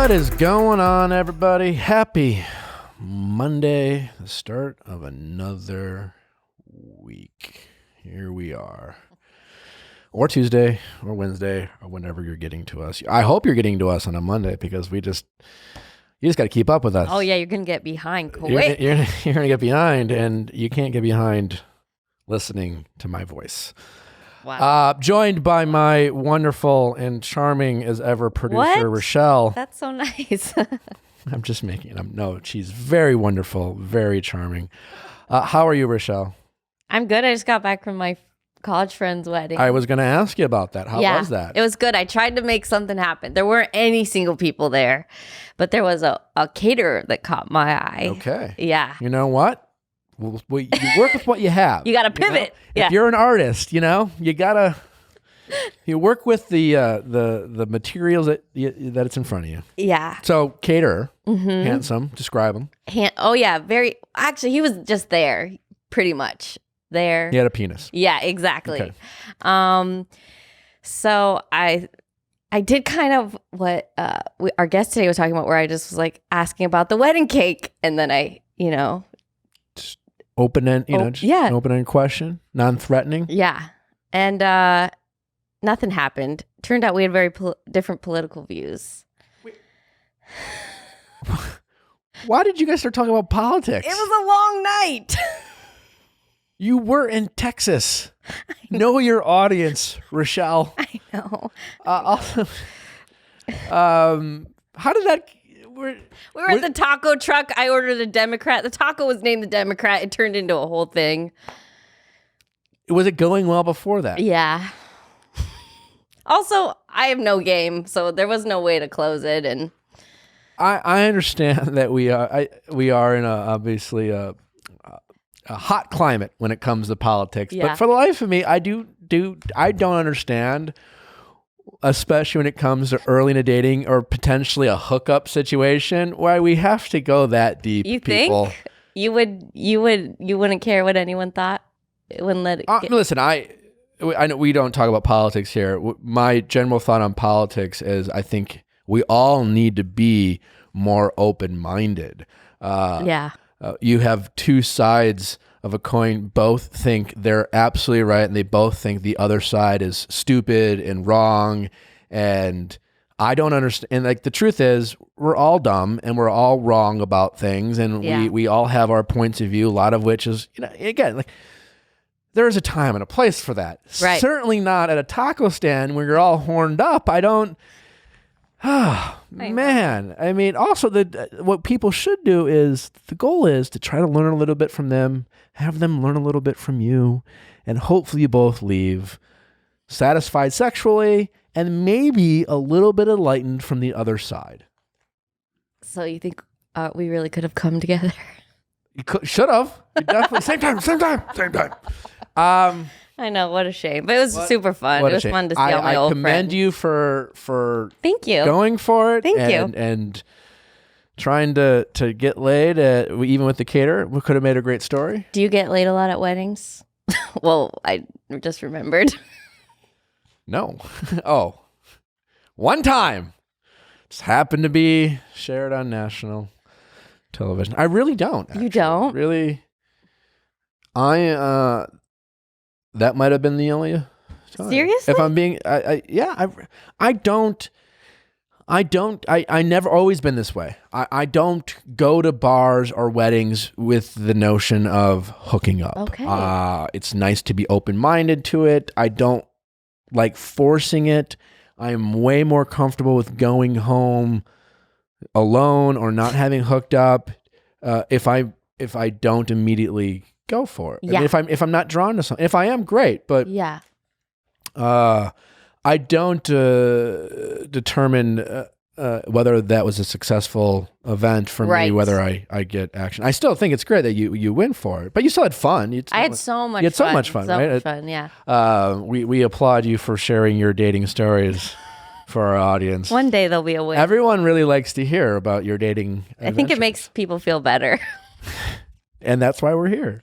What is going on, everybody? Happy Monday, the start of another week. Here we are. Or Tuesday, or Wednesday, or whenever you're getting to us. I hope you're getting to us on a Monday because you just got to keep up with us. Oh, yeah, you're going to get behind quick. You're going to get behind, and you can't get behind listening to my voice. Wow. Joined by my wonderful and charming as ever producer, Rochelle. That's so nice. I'm just making it up. No, she's very wonderful, very charming. How are you, Rochelle? I'm good. I just got back from my college friend's wedding. I was going to ask you about that. How was that? It was good. I tried to make something happen. There weren't any single people there, but there was a caterer that caught my eye. Okay. Yeah. You know what? Well, you work with what you have. You got to pivot. If you're an artist, you gotta work with the materials that it's in front of you. Yeah. So caterer, handsome. Describe him. Oh yeah, very. Actually, he was just there, pretty much there. He had a penis. Yeah, exactly. Okay. So I did kind of what our guest today was talking about, where I just was like asking about the wedding cake, and then I, Just open-end, an open-end question, non-threatening. Yeah. And nothing happened. Turned out we had very different political views. Why did you guys start talking about politics? It was a long night. You were in Texas. Know your audience, Rochelle. I know. Also, how did that... We were at the taco truck. I ordered a Democrat. The taco was named the Democrat. It turned into a whole thing. Was it going well before that? Yeah. Also, I have no game, so there was no way to close it. And I understand that we are in obviously a hot climate when it comes to politics. Yeah. But for the life of me, I don't understand, especially when it comes to early in a dating or potentially a hookup situation, why we have to go that deep. you people. think you wouldn't care what anyone thought? It wouldn't let it Listen, I know we don't talk about politics here. My general thought on politics is I think we all need to be more open-minded. You have two sides of a coin. Both think they're absolutely right, and they both think the other side is stupid and wrong. And I don't understand. And like the truth is, we're all dumb and we're all wrong about things, and we all have our points of view. A lot of which is, again, like there is a time and a place for that. Right. Certainly not at a taco stand where you're all horned up. I don't. Man, I mean, also what people should do is the goal is to try to learn a little bit from them, have them learn a little bit from you, and hopefully you both leave satisfied sexually and maybe a little bit enlightened from the other side. So you think we really could have come together? You should have. Definitely. Same time. I know, what a shame, but it was super fun. It was fun to see all my old friends. I commend you for Thank you going for it. Thank you. And trying to get laid, even with the caterer. We could have made a great story. Do you get laid a lot at weddings? Well, I just remembered. No. Oh, one time. Just happened to be shared on national television. I really don't. Actually. You don't? Really? That might have been the only time. Seriously? If I'm being, I never always been this way. I don't go to bars or weddings with the notion of hooking up. Okay. It's nice to be open-minded to it. I don't like forcing it. I am way more comfortable with going home alone or not having hooked up if I don't immediately go for it. Yeah. I mean, if I'm not drawn to something, if I am, great. But Yeah. I don't determine whether that was a successful event for me, whether I get action. I still think it's great that you win for it, but you still had fun. I had so much fun. You had so much fun, right? So much fun, yeah. We applaud you for sharing your dating stories for our audience. One day there'll be a win. Everyone really likes to hear about your dating I think it makes people feel better. And that's why we're here.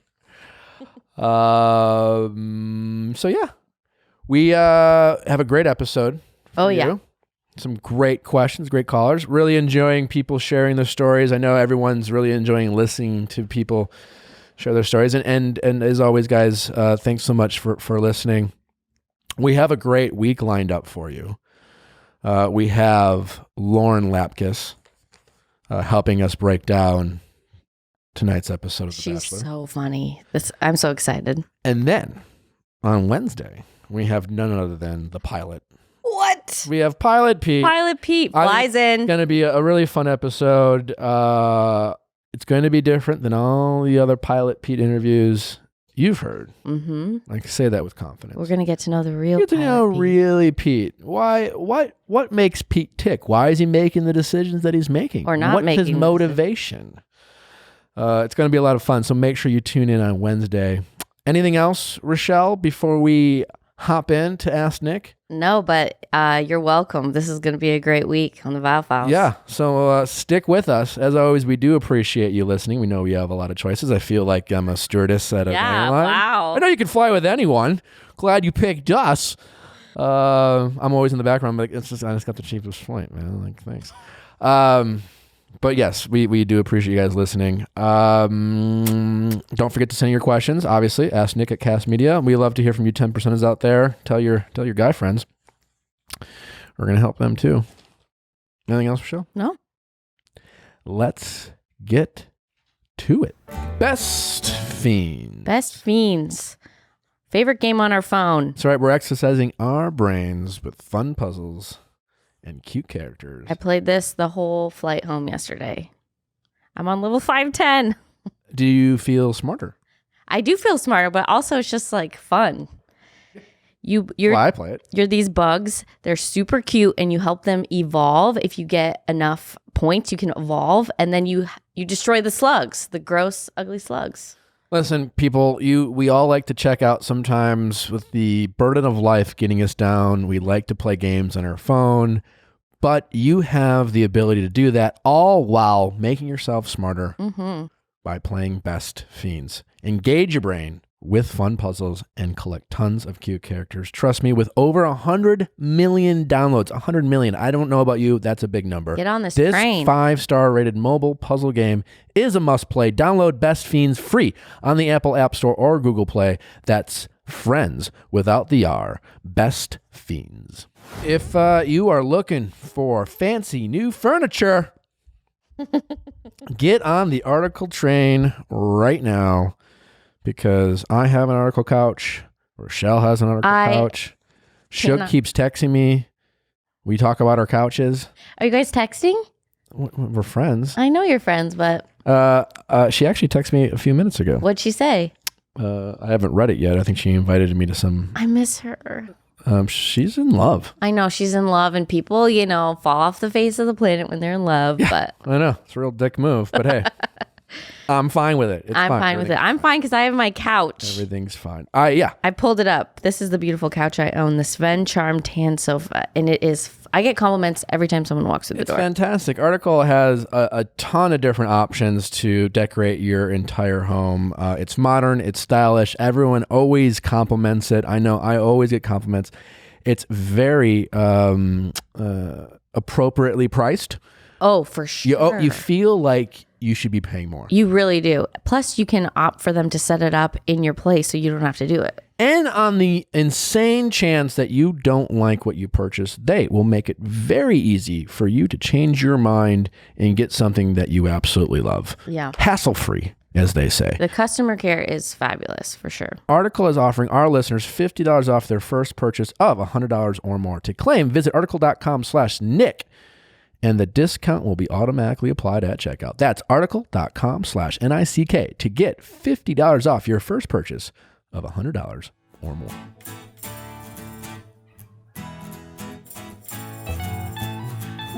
So yeah, we have a great episode. Oh yeah. Some great questions, great callers. Really enjoying people sharing their stories. I know everyone's really enjoying listening to people share their stories. And as always, guys, thanks so much for listening. We have a great week lined up for you. We have Lauren Lapkus helping us break down tonight's episode of The Bachelor. She's so funny. I'm so excited. And then on Wednesday, we have none other than the pilot. What? We have Pilot Pete. Pilot Pete flies in. It's going to be a really fun episode. It's going to be different than all the other Pilot Pete interviews you've heard. Mm-hmm. I can say that with confidence. We're going to get to know the real Get to know really Pete. Why? What makes Pete tick? Why is he making the decisions that he's making? Or not making? What's his motivation? It's going to be a lot of fun, so make sure you tune in on Wednesday. Anything else, Rochelle, before we hop in to Ask Nick? No, but you're welcome. This is going to be a great week on the Viall Files. Yeah, so stick with us. As always, we do appreciate you listening. We know we have a lot of choices. I feel like I'm a stewardess at an airline. Wow. I know you can fly with anyone. Glad you picked us. I'm always in the background, but I just got the cheapest flight, man. Like, thanks. But yes, we do appreciate you guys listening. Don't forget to send your questions. Obviously, ask Nick at Cast Media. We love to hear from you 10%ers out there. Tell your guy friends. We're going to help them too. Anything else, Rochelle? No. Let's get to it. Best Fiends. Best Fiends. Favorite game on our phone. That's right. We're exercising our brains with fun puzzles and cute characters. I played this the whole flight home yesterday. I'm on level 510. Do you feel smarter? I do feel smarter, but also it's just like fun. I play it. You're these bugs. They're super cute, and you help them evolve. If you get enough points, you can evolve, and then you destroy the slugs, the gross, ugly slugs. Listen, people, we all like to check out sometimes with the burden of life getting us down. We like to play games on our phone, but you have the ability to do that all while making yourself smarter by playing Best Fiends. Engage your brain with fun puzzles and collect tons of cute characters. Trust me, with over 100 million downloads, 100 million, I don't know about you, that's a big number. Get on this This train. 5-star rated mobile puzzle game is a must-play. Download Best Fiends free on the Apple App Store or Google Play. That's friends without the R. Best Fiends. If you are looking for fancy new furniture, get on the article train right now. Because I have an article couch. Rochelle has an article couch. Shook keeps texting me. We talk about our couches. Are you guys texting? We're friends. I know you're friends, but... she actually texted me a few minutes ago. What'd she say? I haven't read it yet. I think she invited me to some... I miss her. She's in love. I know she's in love, and people, fall off the face of the planet when they're in love. Yeah, but I know. It's a real dick move, but hey... I'm fine with it. I'm fine with it. I'm fine because I have my couch. Everything's fine. Yeah. I pulled it up. This is the beautiful couch I own, the Sven Charm tan sofa. And it is, I get compliments every time someone walks through the door. It's fantastic. Article has a ton of different options to decorate your entire home. It's modern. It's stylish. Everyone always compliments it. I know I always get compliments. It's very appropriately priced. Oh, for sure. You feel like you should be paying more. You really do. Plus, you can opt for them to set it up in your place so you don't have to do it. And on the insane chance that you don't like what you purchase, they will make it very easy for you to change your mind and get something that you absolutely love. Yeah. Hassle-free, as they say. The customer care is fabulous, for sure. Article is offering our listeners $50 off their first purchase of $100 or more. To claim, visit article.com/Nick. And the discount will be automatically applied at checkout. That's article.com/NICK to get $50 off your first purchase of $100 or more.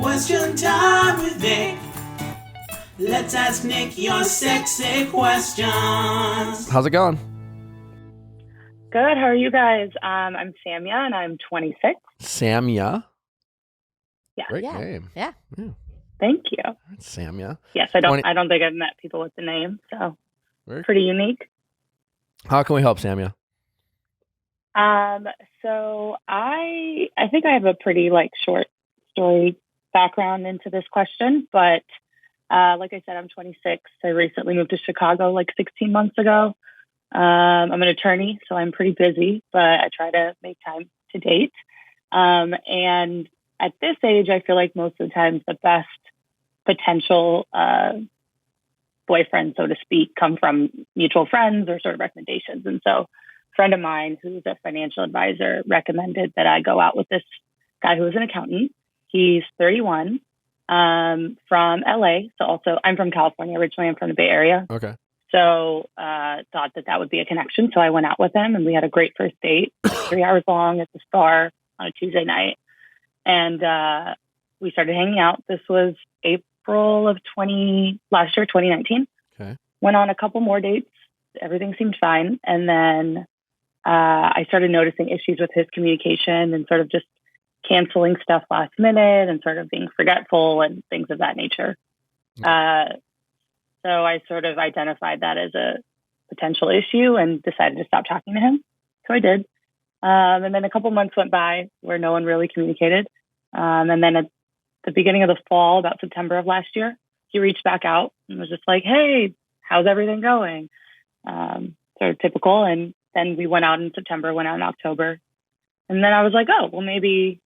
Question time with Nick. Let's ask Nick your sexy questions. How's it going? Good. How are you guys? I'm Samya, and I'm 26. Samya? Yeah. Great name. Yeah. Thank you. Samya. Yes, I don't think I've met people with the name, so pretty unique. How can we help, Samya? So I think I have a pretty short story background into this question, but like I said, I'm 26. I recently moved to Chicago like 16 months ago. I'm an attorney, so I'm pretty busy, but I try to make time to date. And at this age, I feel like most of the times the best potential boyfriend, so to speak, come from mutual friends or sort of recommendations. And so a friend of mine who's a financial advisor recommended that I go out with this guy who is an accountant. He's 31, from LA. So also I'm from California. Originally, I'm from the Bay Area. Okay. So thought that would be a connection. So I went out with him and we had a great first date, 3 hours long at this bar on a Tuesday night. And we started hanging out. This was April of last year, 2019. Okay. Went on a couple more dates. Everything seemed fine. And then I started noticing issues with his communication and sort of just canceling stuff last minute and sort of being forgetful and things of that nature. So I sort of identified that as a potential issue and decided to stop talking to him. So I did. And then a couple months went by where no one really communicated. And then at the beginning of the fall, about September of last year, he reached back out and was just like, hey, how's everything going? Sort of typical. And then we went out in September, went out in October. And then I was like, oh, well, maybe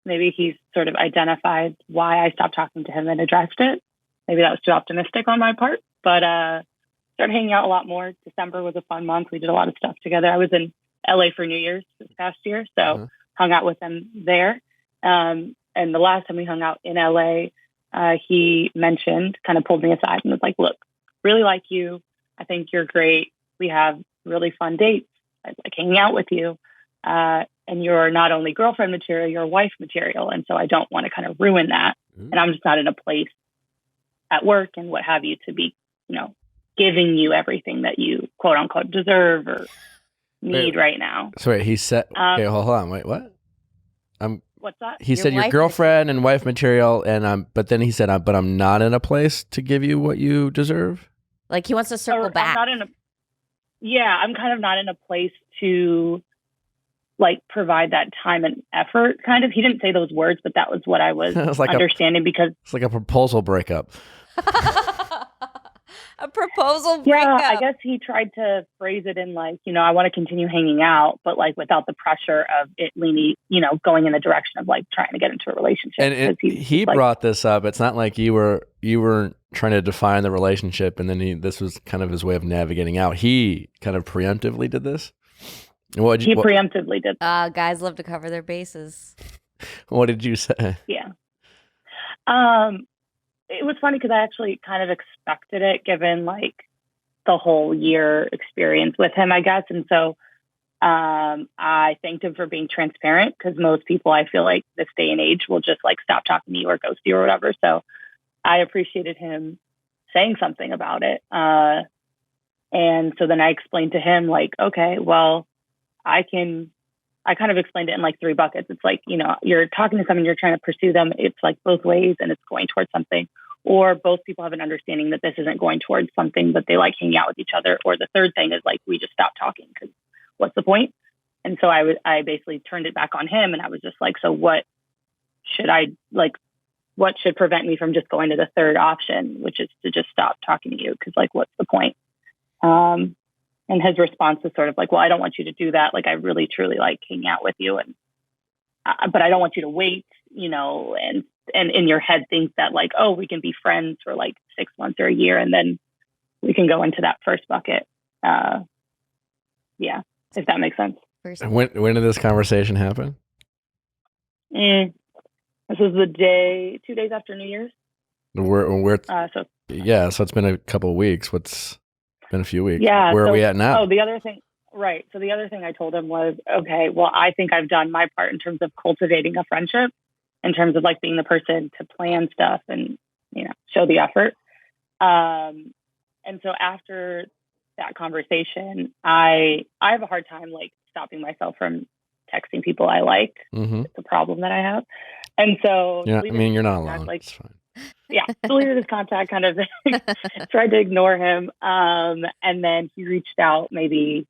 he's sort of identified why I stopped talking to him and addressed it. Maybe that was too optimistic on my part, but started hanging out a lot more. December was a fun month. We did a lot of stuff together. I was in LA for New Year's this past year, so hung out with him there. And the last time we hung out in LA, he mentioned, kind of pulled me aside and was like, look, really like you. I think you're great. We have really fun dates. I like hanging out with you. And you're not only girlfriend material, you're wife material. And so I don't want to kind of ruin that. And I'm just not in a place at work and what have you to be, giving you everything that you quote unquote deserve or need right now. So wait, he said, okay, hold on. Wait, what? What's that? He said your girlfriend and wife material. And but then he said, but I'm not in a place to give you what you deserve. Like he wants to circle back. I'm kind of not in a place to provide that time and effort, kind of. He didn't say those words, but that was what I was understanding because it's like a proposal breakup. A proposal breakup. Yeah, I guess he tried to phrase it in I want to continue hanging out, but without the pressure of it leaning, going in the direction of trying to get into a relationship. And he brought this up. It's not like you were trying to define the relationship, and then this was kind of his way of navigating out. He kind of preemptively did this. Preemptively did. Guys love to cover their bases. What did you say? Yeah. It was funny because I actually kind of expected it given the whole year experience with him, I guess. And so I thanked him for being transparent because most people, I feel like this day and age will just stop talking to you or ghost you or whatever. So I appreciated him saying something about it. And so then I explained to him okay, well, I kind of explained it in 3 buckets. It's you're talking to someone, you're trying to pursue them. It's both ways and it's going towards something. Or both people have an understanding that this isn't going towards something, but they like hanging out with each other. Or the third thing is we just stop talking because what's the point? And so I basically turned it back on him and I was just so what should what should prevent me from just going to the third option, which is to just stop talking to you? Because what's the point? And his response was sort of well, I don't want you to do that. I really, truly like hanging out with you. And, but I don't want you to wait, and in your head think that oh, we can be friends for 6 months or a year. And then we can go into that first bucket. Yeah. If that makes sense. When did this conversation happen? This is the 2 days after New Year's. So it's been a couple of weeks. It's been a few weeks. Yeah. Where are we at now? Oh, the other thing. Right. So the other thing I told him was, okay, well, I think I've done my part in terms of cultivating a friendship, in terms of being the person to plan stuff and, show the effort. And so after that conversation, I have a hard time stopping myself from texting people I like. Mm-hmm. It's a problem that I have. And so you're not alone. It's fine. Yeah, deleted his contact kind of thing. Tried to ignore him. And then he reached out maybe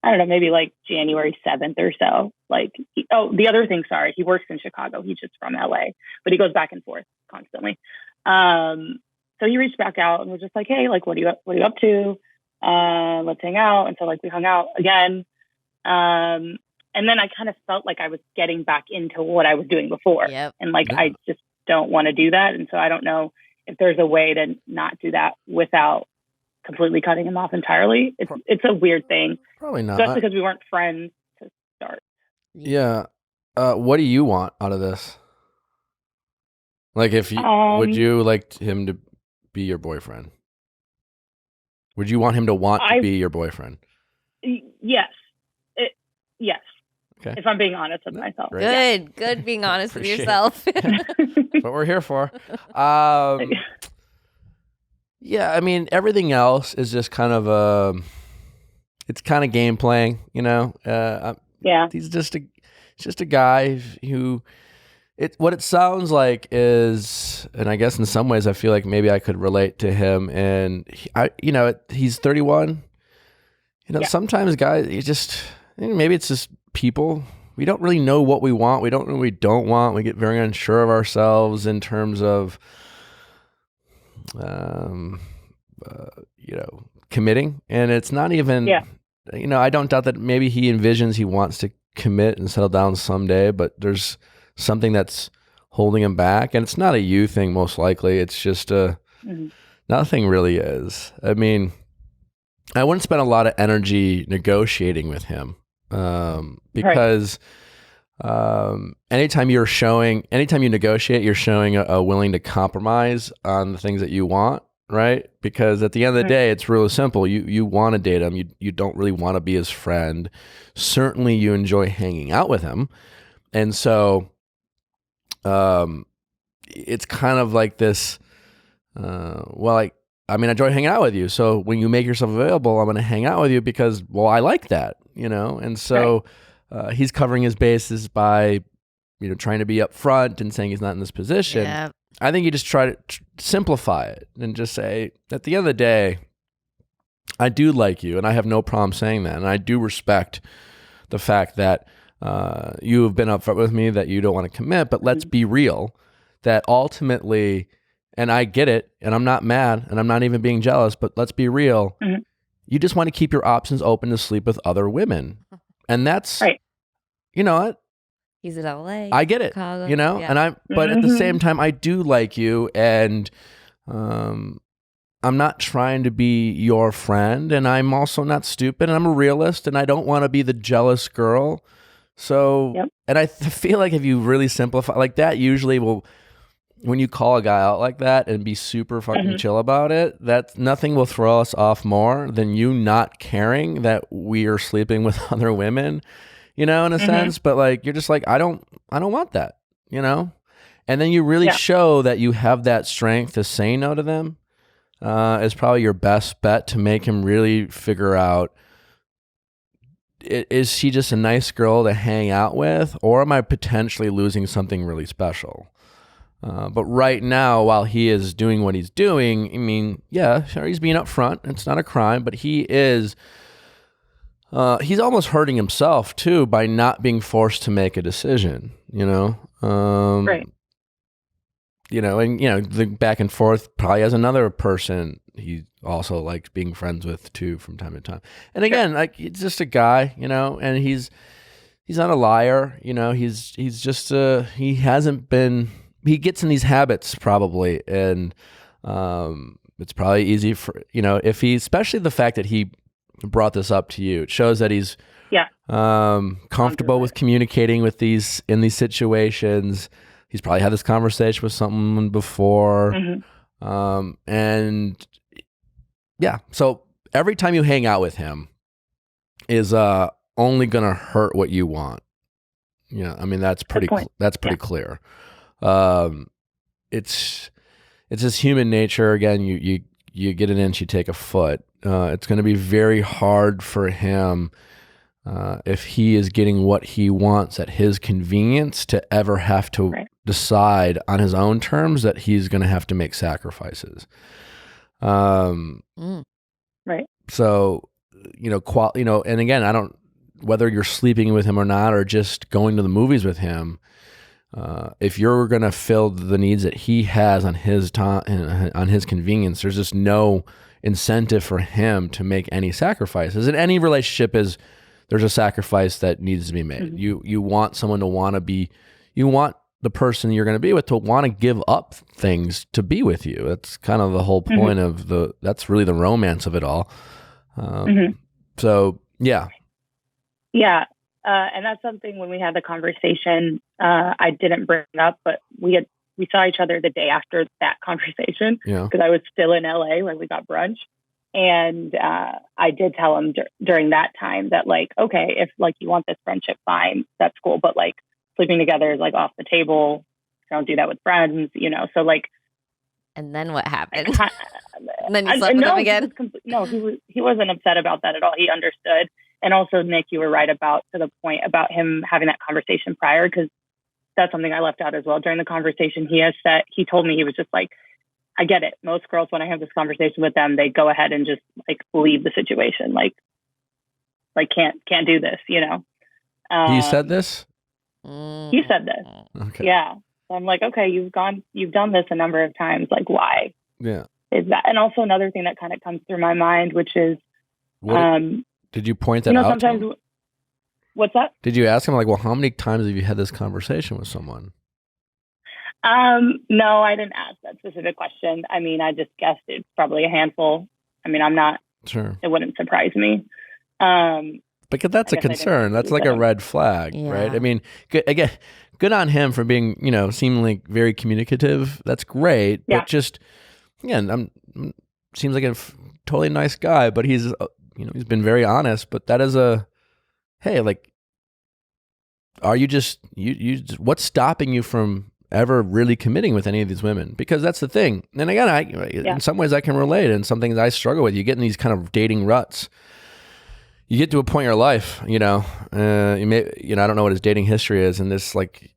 I don't know, maybe like January 7th or so. Like, the other thing, sorry, he works in Chicago. He's just from LA, but he goes back and forth constantly. So he reached back out and was just like, hey, like, what are you up to? Let's hang out. And so like we hung out again. And then I kind of felt like I was getting back into what I was doing before. Yep. And like, I just don't want to do that. And so I don't know if there's a way to not do that without completely cutting him off entirely. It's a weird thing. Probably not. Just because we weren't friends to start. Yeah. What do you want out of this? Like, if you would you like him to be your boyfriend? Would you want him to want to be your boyfriend? Yes. Yes. Okay. If I'm being honest with myself. Good being honest with yourself. That's what we're here for. Yeah, I mean, everything else is just kind of it's kind of game playing, you know. Yeah. He's just a guy who what it sounds like is, and I guess in some ways I feel like maybe I could relate to him. And he's 31. You know, sometimes guys, maybe it's just people. We don't really know what we want. We don't know what we don't want. We get very unsure of ourselves in terms of, committing. And it's not even, I don't doubt that maybe he envisions he wants to commit and settle down someday, but there's something that's holding him back. And it's not a you thing, most likely. It's just nothing really is. I mean, I wouldn't spend a lot of energy negotiating with him. Because anytime you negotiate, you're showing a willing to compromise on the things that you want, right? Because at the end of the day, it's really simple. You want to date him. You don't really want to be his friend. Certainly you enjoy hanging out with him. And so it's kind of like this, I enjoy hanging out with you. So when you make yourself available, I'm going to hang out with you because, I like that, And so he's covering his bases by, trying to be upfront and saying he's not in this position. Yeah. I think you just try to simplify it and just say, at the end of the day, I do like you and I have no problem saying that. And I do respect the fact that you have been upfront with me that you don't want to commit, but let's be real that ultimately, and I get it, and I'm not mad, and I'm not even being jealous, but let's be real. Mm-hmm. You just want to keep your options open to sleep with other women. And that's, you know what? He's in LA. I get it, Chicago. And but at the same time, I do like you, and I'm not trying to be your friend, and I'm also not stupid, and I'm a realist, and I don't want to be the jealous girl. So, and I feel like if you really simplify like that, usually when you call a guy out like that and be super fucking chill about it, that nothing will throw us off more than you not caring that we are sleeping with other women, in a sense. But like, you're just like, I don't want that, and then you really show that you have that strength to say no to them. Is probably your best bet to make him really figure out, is she just a nice girl to hang out with, or am I potentially losing something really special? But right now, while he is doing what he's doing, I mean, sure, he's being upfront. It's not a crime, but he is, he's almost hurting himself too by not being forced to make a decision, right. And, the back and forth probably has another person he also likes being friends with too from time to time. And again, like, it's just a guy, and he's not a liar, he's just, he hasn't been, he gets in these habits probably, and it's probably easy for, if he, especially the fact that he brought this up to you, it shows that he's comfortable with communicating with in these situations. He's probably had this conversation with someone before. And so every time you hang out with him is only going to hurt what you want. I mean, that's pretty clear. It's just human nature. Again, you get an inch, you take a foot. It's going to be very hard for him if he is getting what he wants at his convenience to ever have to decide on his own terms that he's going to have to make sacrifices. Right. So and again, whether you're sleeping with him or not, or just going to the movies with him, if you're going to fill the needs that he has on his time, on his convenience, there's just no incentive for him to make any sacrifices. In any relationship there's a sacrifice that needs to be made. Mm-hmm. You want someone to want to be, you want the person you're going to be with to want to give up things to be with you. That's kind of the whole point of that's really the romance of it all. So yeah. Yeah. And that's something when we had the conversation, I didn't bring up, but we saw each other the day after that conversation because I was still in LA when we got brunch. And I did tell him during that time that, like, okay, if like you want this friendship, fine, that's cool. But like sleeping together is like off the table. Don't do that with friends, so like. And then what happened? And then you slept with him again? He wasn't upset about that at all. He understood. And also, Nick, you were right to the point about him having that conversation prior, because that's something I left out as well. During the conversation, he told me, he was just like, I get it. Most girls, when I have this conversation with them, they go ahead and just like leave the situation. Like can't do this, He said this? He said this. Okay. Yeah. So I'm like, okay, you've done this a number of times. Like, why? Yeah. Is that? And also another thing that kind of comes through my mind, which is, did you point that out? Sometimes. What's that? Did you ask him, like, well, how many times have you had this conversation with someone? No, I didn't ask that specific question. I mean, I just guessed it's probably a handful. I mean, I'm not sure. It wouldn't surprise me. Because that's a concern. That's like a red flag, right? I mean, good on him for being, seemingly very communicative. That's great. Yeah. But just, again, seems like a totally nice guy, but he's, he's been very honest. But that is hey, like, are you just, what's stopping you from ever really committing with any of these women? Because that's the thing. And again, in some ways I can relate, and some things I struggle with. You get in these kind of dating ruts. You get to a point in your life, you may, I don't know what his dating history is, and this, like,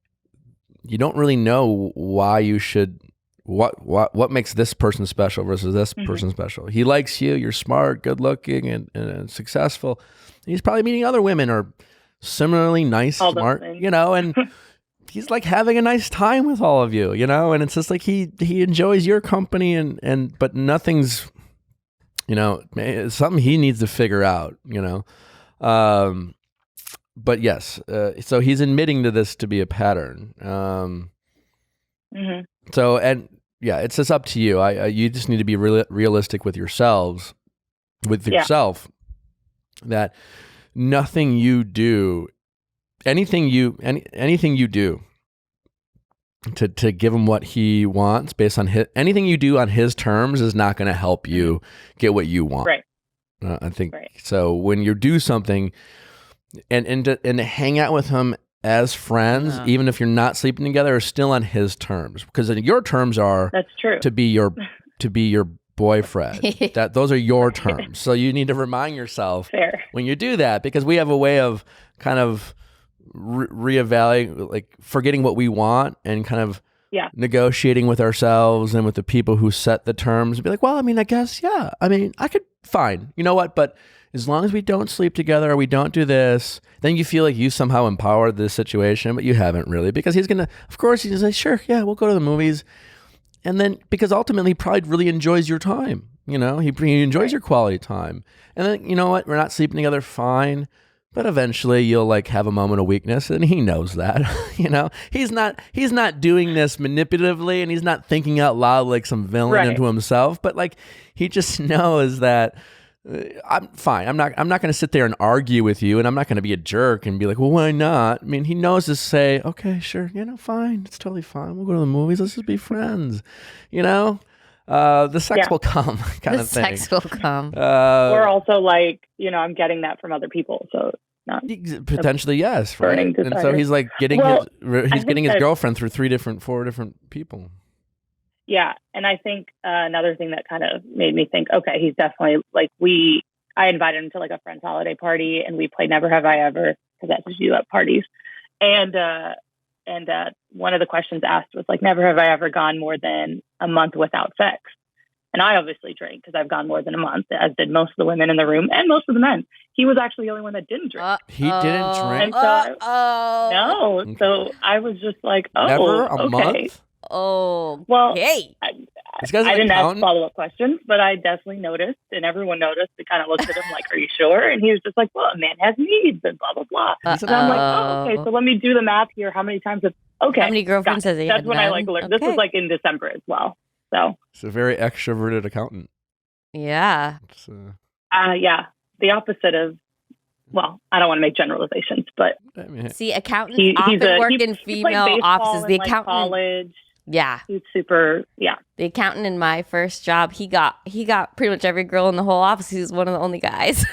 you don't really know why you should, what makes this person special versus this person special. He likes you, you're smart, good looking, and successful. He's probably meeting other women or similarly nice, smart, and he's like having a nice time with all of you, and it's just like he enjoys your company, but nothing's, something he needs to figure out, but yes, so he's admitting to this to be a pattern. So, and yeah, it's just up to you. You just need to be realistic with yourself, that nothing you do, anything you do to give him what he wants based on anything you do on his terms is not going to help you get what you want. Right. I think so. When you do something and to hang out with him as friends, even if you're not sleeping together, are still on his terms, because your terms are that's true to be your boyfriend. Those are your terms. So you need to remind yourself when you do that, because we have a way of kind of reevaluating, like forgetting what we want and kind of negotiating with ourselves and with the people who set the terms and be like, well, I mean, I guess, I could, fine. You know what? But as long as we don't sleep together or we don't do this, then you feel like you somehow empowered this situation, but you haven't really, because he's going to, of course, he's like, sure, yeah, we'll go to the movies. And then, because ultimately he probably really enjoys your time, he enjoys your quality time. And then, you know what? We're not sleeping together, fine. But eventually you'll like have a moment of weakness, and he knows that, he's not doing this manipulatively, and he's not thinking out loud like some villain into himself, but like, he just knows that I'm fine. I'm not going to sit there and argue with you, and I'm not going to be a jerk and be like, well, why not? I mean, he knows to say, okay, sure. Fine. It's totally fine. We'll go to the movies. Let's just be friends, the sex will come kind of thing. The sex will come. Or also like, I'm getting that from other people. So not potentially, yes. Right. And so he's like getting his girlfriend through 4 different people. Yeah. And I think another thing that kind of made me think, okay, he's definitely like, I invited him to like a friend's holiday party, and we played Never Have I Ever, because that's what you do at parties. And one of the questions asked was like, never have I ever gone more than a month without sex. And I obviously drank because I've gone more than a month, as did most of the women in the room and most of the men. He was actually the only one that didn't drink. He didn't drink? And so no. Okay. So I was just like, oh, Never a okay. month? Oh, Well, hey. This guy's I an didn't ask accountant? follow-up questions, but I definitely noticed, and everyone noticed. They kind of looked at him like, are you sure? And he was just like, well, a man has needs and blah, blah, blah. And I'm like, oh, okay, so let me do the math here. How many times okay. How many girlfriends has he had? That's when I learned. Okay. This was in December as well. So It's a very extroverted accountant. Yeah. yeah, the opposite of, well, I don't want to make generalizations, but see, accountants often work in female offices. The accountant, college. Yeah, he's super. Yeah, the accountant in my first job, he got pretty much every girl in the whole office. He was one of the only guys.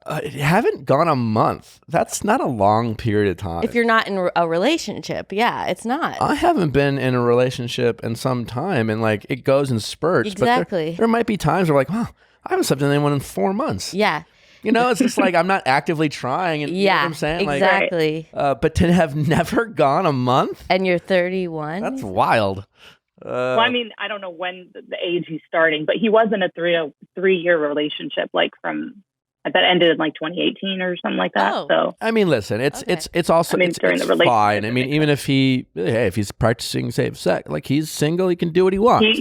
Haven't gone a month. That's not a long period of time. If you're not in a relationship, yeah, it's not. I haven't been in a relationship in some time, and it goes in spurts. Exactly. But there might be times where wow, I haven't slept with anyone in 4 months. Yeah. It's just I'm not actively trying. And, yeah, you know what I'm saying? Exactly. But to have never gone a month? And you're 31? That's wild. Well, I mean, I don't know when the age he's starting, but he was in a three-year relationship, that ended in 2018 or something like that. Oh. So I mean, listen, it's also during the relationship, fine. I mean, even if he's practicing safe sex, he's single, he can do what he wants.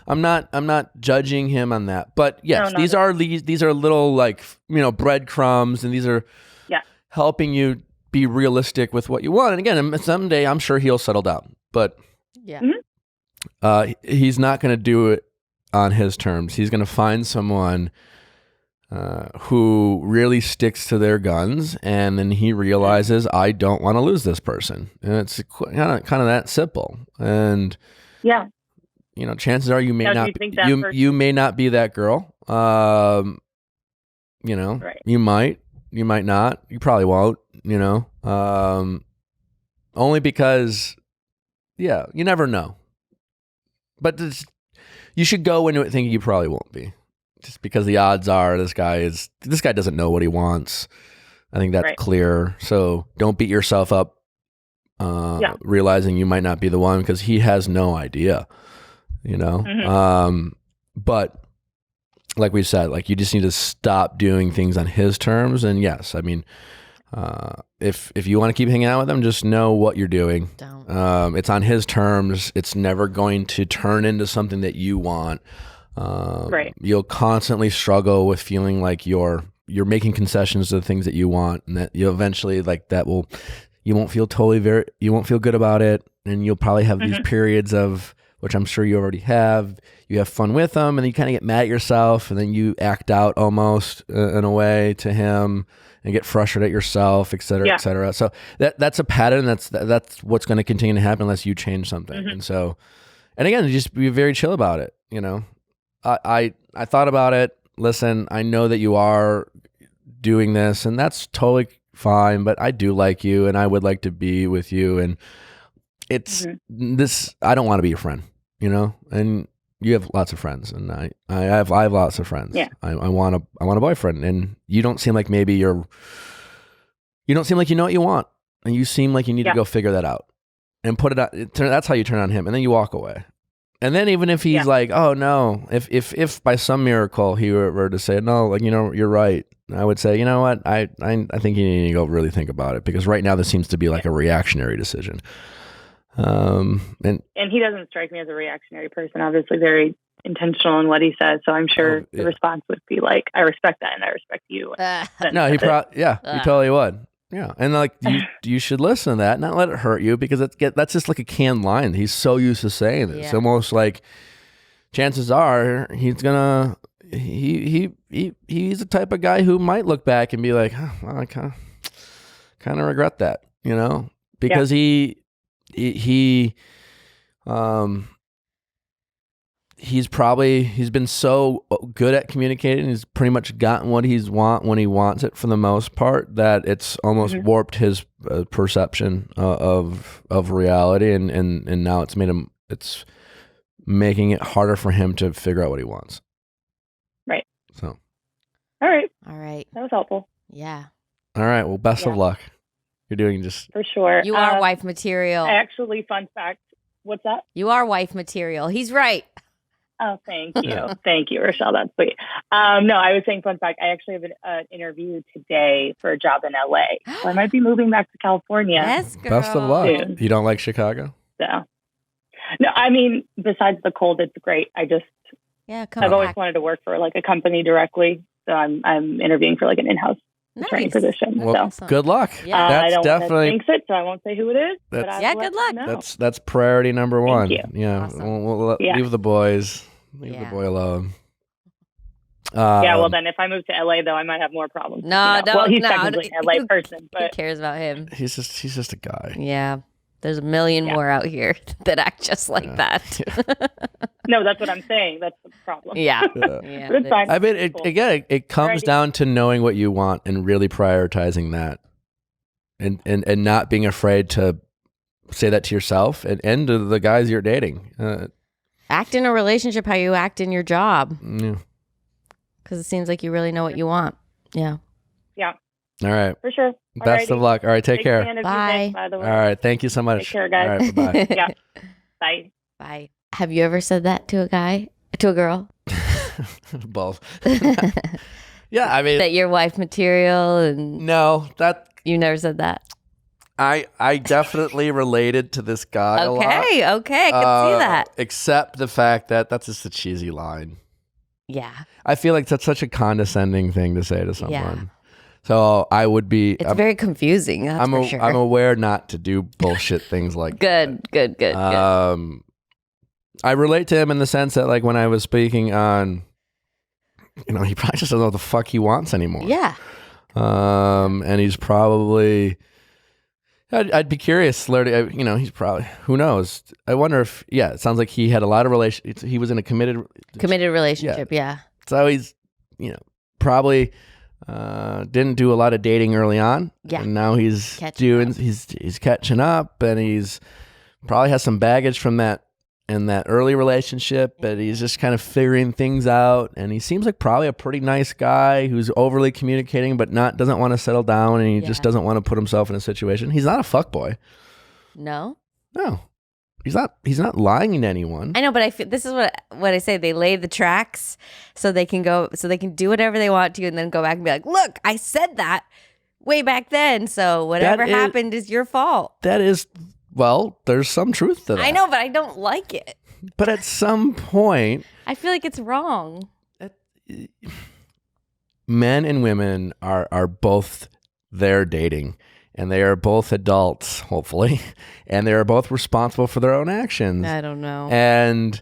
I'm not judging him on that. But yes, these are little breadcrumbs, and these are helping you be realistic with what you want. And again, someday I'm sure he'll settle down. But he's not going to do it on his terms. He's going to find someone who really sticks to their guns, and then he realizes, I don't want to lose this person, and it's kind of that simple. And chances are you may you may not be that girl. Right. You might not. You probably won't. Only because, you never know. But you should go into it thinking you probably won't be. Just because the odds are this guy doesn't know what he wants. I think that's clear. So don't beat yourself up realizing you might not be the one, because he has no idea, but like we said, you just need to stop doing things on his terms. And yes, I mean, if you want to keep hanging out with him, just know what you're doing. Don't. It's on his terms. It's never going to turn into something that you want. You'll constantly struggle with feeling like you're making concessions to the things that you want, and that you'll eventually you won't feel good about it, and you'll probably have these periods of, which I'm sure you already have, you have fun with them, and then you kind of get mad at yourself, and then you act out almost in a way to him and get frustrated at yourself, et cetera, et cetera. So that's a pattern. That's what's going to continue to happen unless you change something. And so, and again, just be very chill about it. I thought about it. Listen, I know that you are doing this, and that's totally fine, but I do like you, and I would like to be with you, and it's this, I don't want to be your friend, and you have lots of friends, and I have lots of friends. Yeah. I want a boyfriend, and you don't seem like you don't seem like you know what you want, and you seem like you need to go figure that out and put it out. That's how you turn on him, and then you walk away. And then even if he's like, oh no, if by some miracle he were to say, no, you're right, I would say, you know what, I think you need to go really think about it, because right now this seems to be like a reactionary decision. And he doesn't strike me as a reactionary person, obviously very intentional in what he says. So I'm sure the response would be like, I respect that, and I respect you. No, he totally would. Yeah, and you should listen to that, not let it hurt you, because that's just like a canned line. He's so used to saying this. It's almost like chances are he's gonna he's the type of guy who might look back and be like, oh, well, I kind of regret that, because he's been so good at communicating. He's pretty much gotten what he's when he wants it, for the most part, that it's almost warped his perception of reality, and now it's making it harder for him to figure out what he wants. Right. So. All right. That was helpful. Yeah. All right. Well, best of luck. You're doing just for sure. You are wife material. Actually, fun fact. What's that? You are wife material. He's right. Oh, thank you. Thank you, Rochelle. That's sweet. No, I was saying, fun fact, I actually have an interview today for a job in LA. So I might be moving back to California. Yes, girl. Best of luck. Soon. You don't like Chicago? So, no, I mean, besides the cold, it's great. I've always wanted to work for like a company directly. So I'm interviewing for like an in-house training position. Well, so good luck. Yeah. That's I don't definitely want to jinx it, so I won't say who it is. But good luck. That's priority number one. you. Yeah, Awesome. we'll leave the boys. Leave the boy alone. Yeah, well then, if I move to LA, though, I might have more problems. No, well, he's technically an LA person, Who but cares about him? He's just a guy. Yeah. There's a million more out here that act just like that. no, that's what I'm saying. That's the problem. Yeah. But it's fine. I mean, it comes down to knowing what you want and really prioritizing that, and not being afraid to say that to yourself and to the guys you're dating. Act in a relationship how you act in your job. Yeah. Because it seems like you really know what you want. Yeah. Yeah. All right. For sure. Best of luck. All right. Take care. Bye. By the way. All right. Thank you so much. Take care, guys. All right. Bye-bye. Yeah. Bye. Bye. Have you ever said that to a girl? Both. Yeah. I mean, that you're wife material and no, that you never said that. I definitely related to this guy a lot. Okay. I can see that. Except the fact that that's just a cheesy line. Yeah. I feel like that's such a condescending thing to say to someone. So I would be. It's very confusing. That's for sure. I'm aware not to do bullshit things like that. Good. I relate to him in the sense that, like, when I was speaking on, he probably just doesn't know what the fuck he wants anymore. Yeah. And he's probably. I'd be curious, he's probably, who knows? I wonder if, it sounds like he had a lot of he was in a committed relationship, yeah. So he's, probably didn't do a lot of dating early on. Yeah. And now he's he's catching up, and he's probably has some baggage from that in that early relationship, but he's just kind of figuring things out, and he seems like probably a pretty nice guy who's overly communicating but doesn't want to settle down, and he just doesn't want to put himself in a situation. He's not a fuckboy. No, he's not lying to anyone. I know, but this is what I say. They lay the tracks so they can do whatever they want to, and then go back and be like, look, I said that way back then, so whatever happened is your fault. That is. Well, there's some truth to that. I know, but I don't like it. But at some point, I feel like it's wrong. Men and women are both there dating, and they are both adults, hopefully, and they are both responsible for their own actions. I don't know. And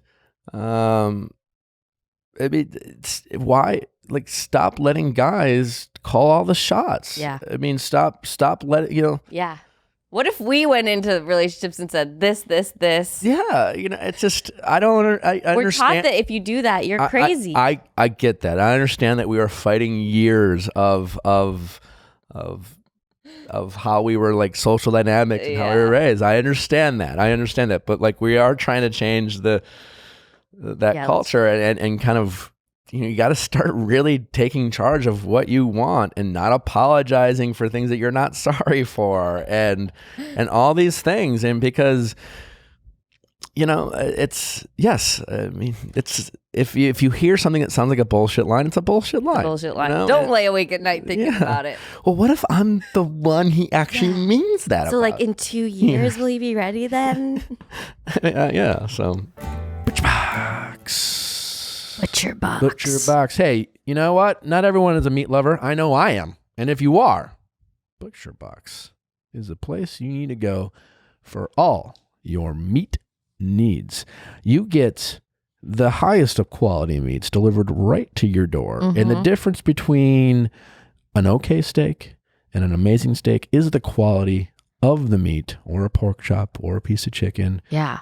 why? Like, stop letting guys call all the shots. Yeah. I mean, stop letting, Yeah. What if we went into relationships and said this? Yeah, it's just I understand. We're taught that if you do that, you're crazy. I get that. I understand that we are fighting years of how we were, like, social dynamics and how we were raised. I understand that. But, like, we are trying to change that culture and kind of. You got to start really taking charge of what you want and not apologizing for things that you're not sorry for, and all these things. And because, it's if you hear something that sounds like a bullshit line, it's a bullshit line. Don't lay awake at night thinking about it. Well, what if I'm the one he actually means that so about? Like, in 2 years, will you be ready then? So Butcher box. Butcher box. Hey, you know what? Not everyone is a meat lover. I know I am. And if you are, Butcher Box is a place you need to go for all your meat needs. You get the highest of quality meats delivered right to your door. Mm-hmm. And the difference between an okay steak and an amazing steak is the quality of the meat, or a pork chop, or a piece of chicken. Yeah.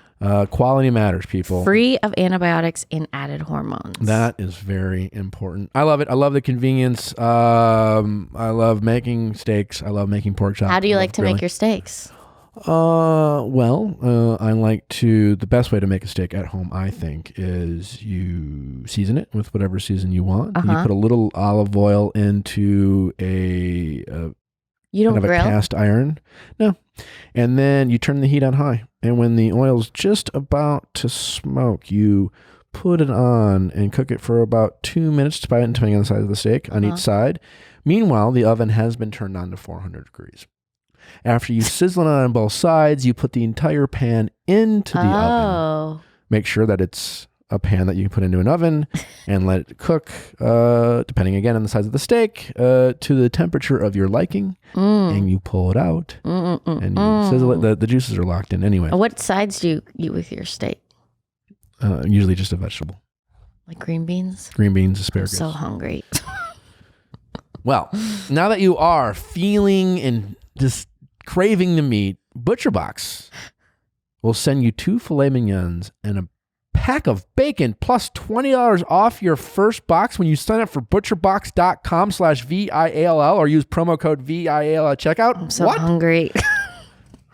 Quality matters, people. Free of antibiotics and added hormones. That is very important. I love it. I love the convenience. I love making steaks. I love making pork chops. How do you like to make your steaks? I like the best way to make a steak at home, I think, is you season it with whatever season you want. You put a little olive oil into you don't grill? A cast iron. No. And then you turn the heat on high. And when the oil's just about to smoke, you put it on and cook it for about 2 minutes, depending on the size of the steak, on each side. Meanwhile, the oven has been turned on to 400 degrees. After you sizzle it on both sides, you put the entire pan into the oven. Make sure that it's a pan that you can put into an oven and let it cook, depending again on the size of the steak, to the temperature of your liking. And you pull it out and you sizzle it. The juices are locked in anyway. What sides do you eat with your steak? Usually just a vegetable. Like green beans? Green beans, asparagus. I'm so hungry. Well, now that you are feeling and just craving the meat, ButcherBox will send you 2 filet mignons and a pack of bacon plus $20 off your first box when you sign up for butcherbox.com/VIALL or use promo code VIALL at checkout. I'm so hungry.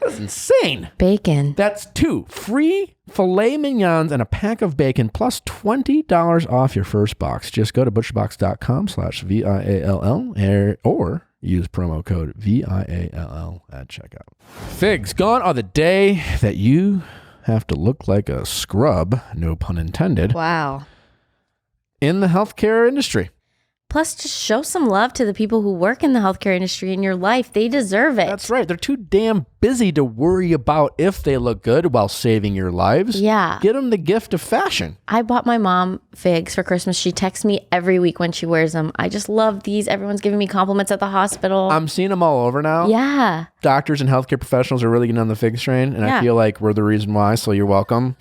That's insane. Bacon. That's 2 free filet mignons and a pack of bacon plus $20 off your first box. Just go to butcherbox.com/VIALL or use promo code VIALL at checkout. Figs, gone are the day that you have to look like a scrub, no pun intended. Wow. In the healthcare industry. Plus, just show some love to the people who work in the healthcare industry in your life. They deserve it. That's right. They're too damn busy to worry about if they look good while saving your lives. Yeah. Get them the gift of fashion. I bought my mom figs for Christmas. She texts me every week when she wears them. I just love these. Everyone's giving me compliments at the hospital. I'm seeing them all over now. Yeah. Doctors and healthcare professionals are really getting on the figs train, and I feel like we're the reason why, so you're welcome.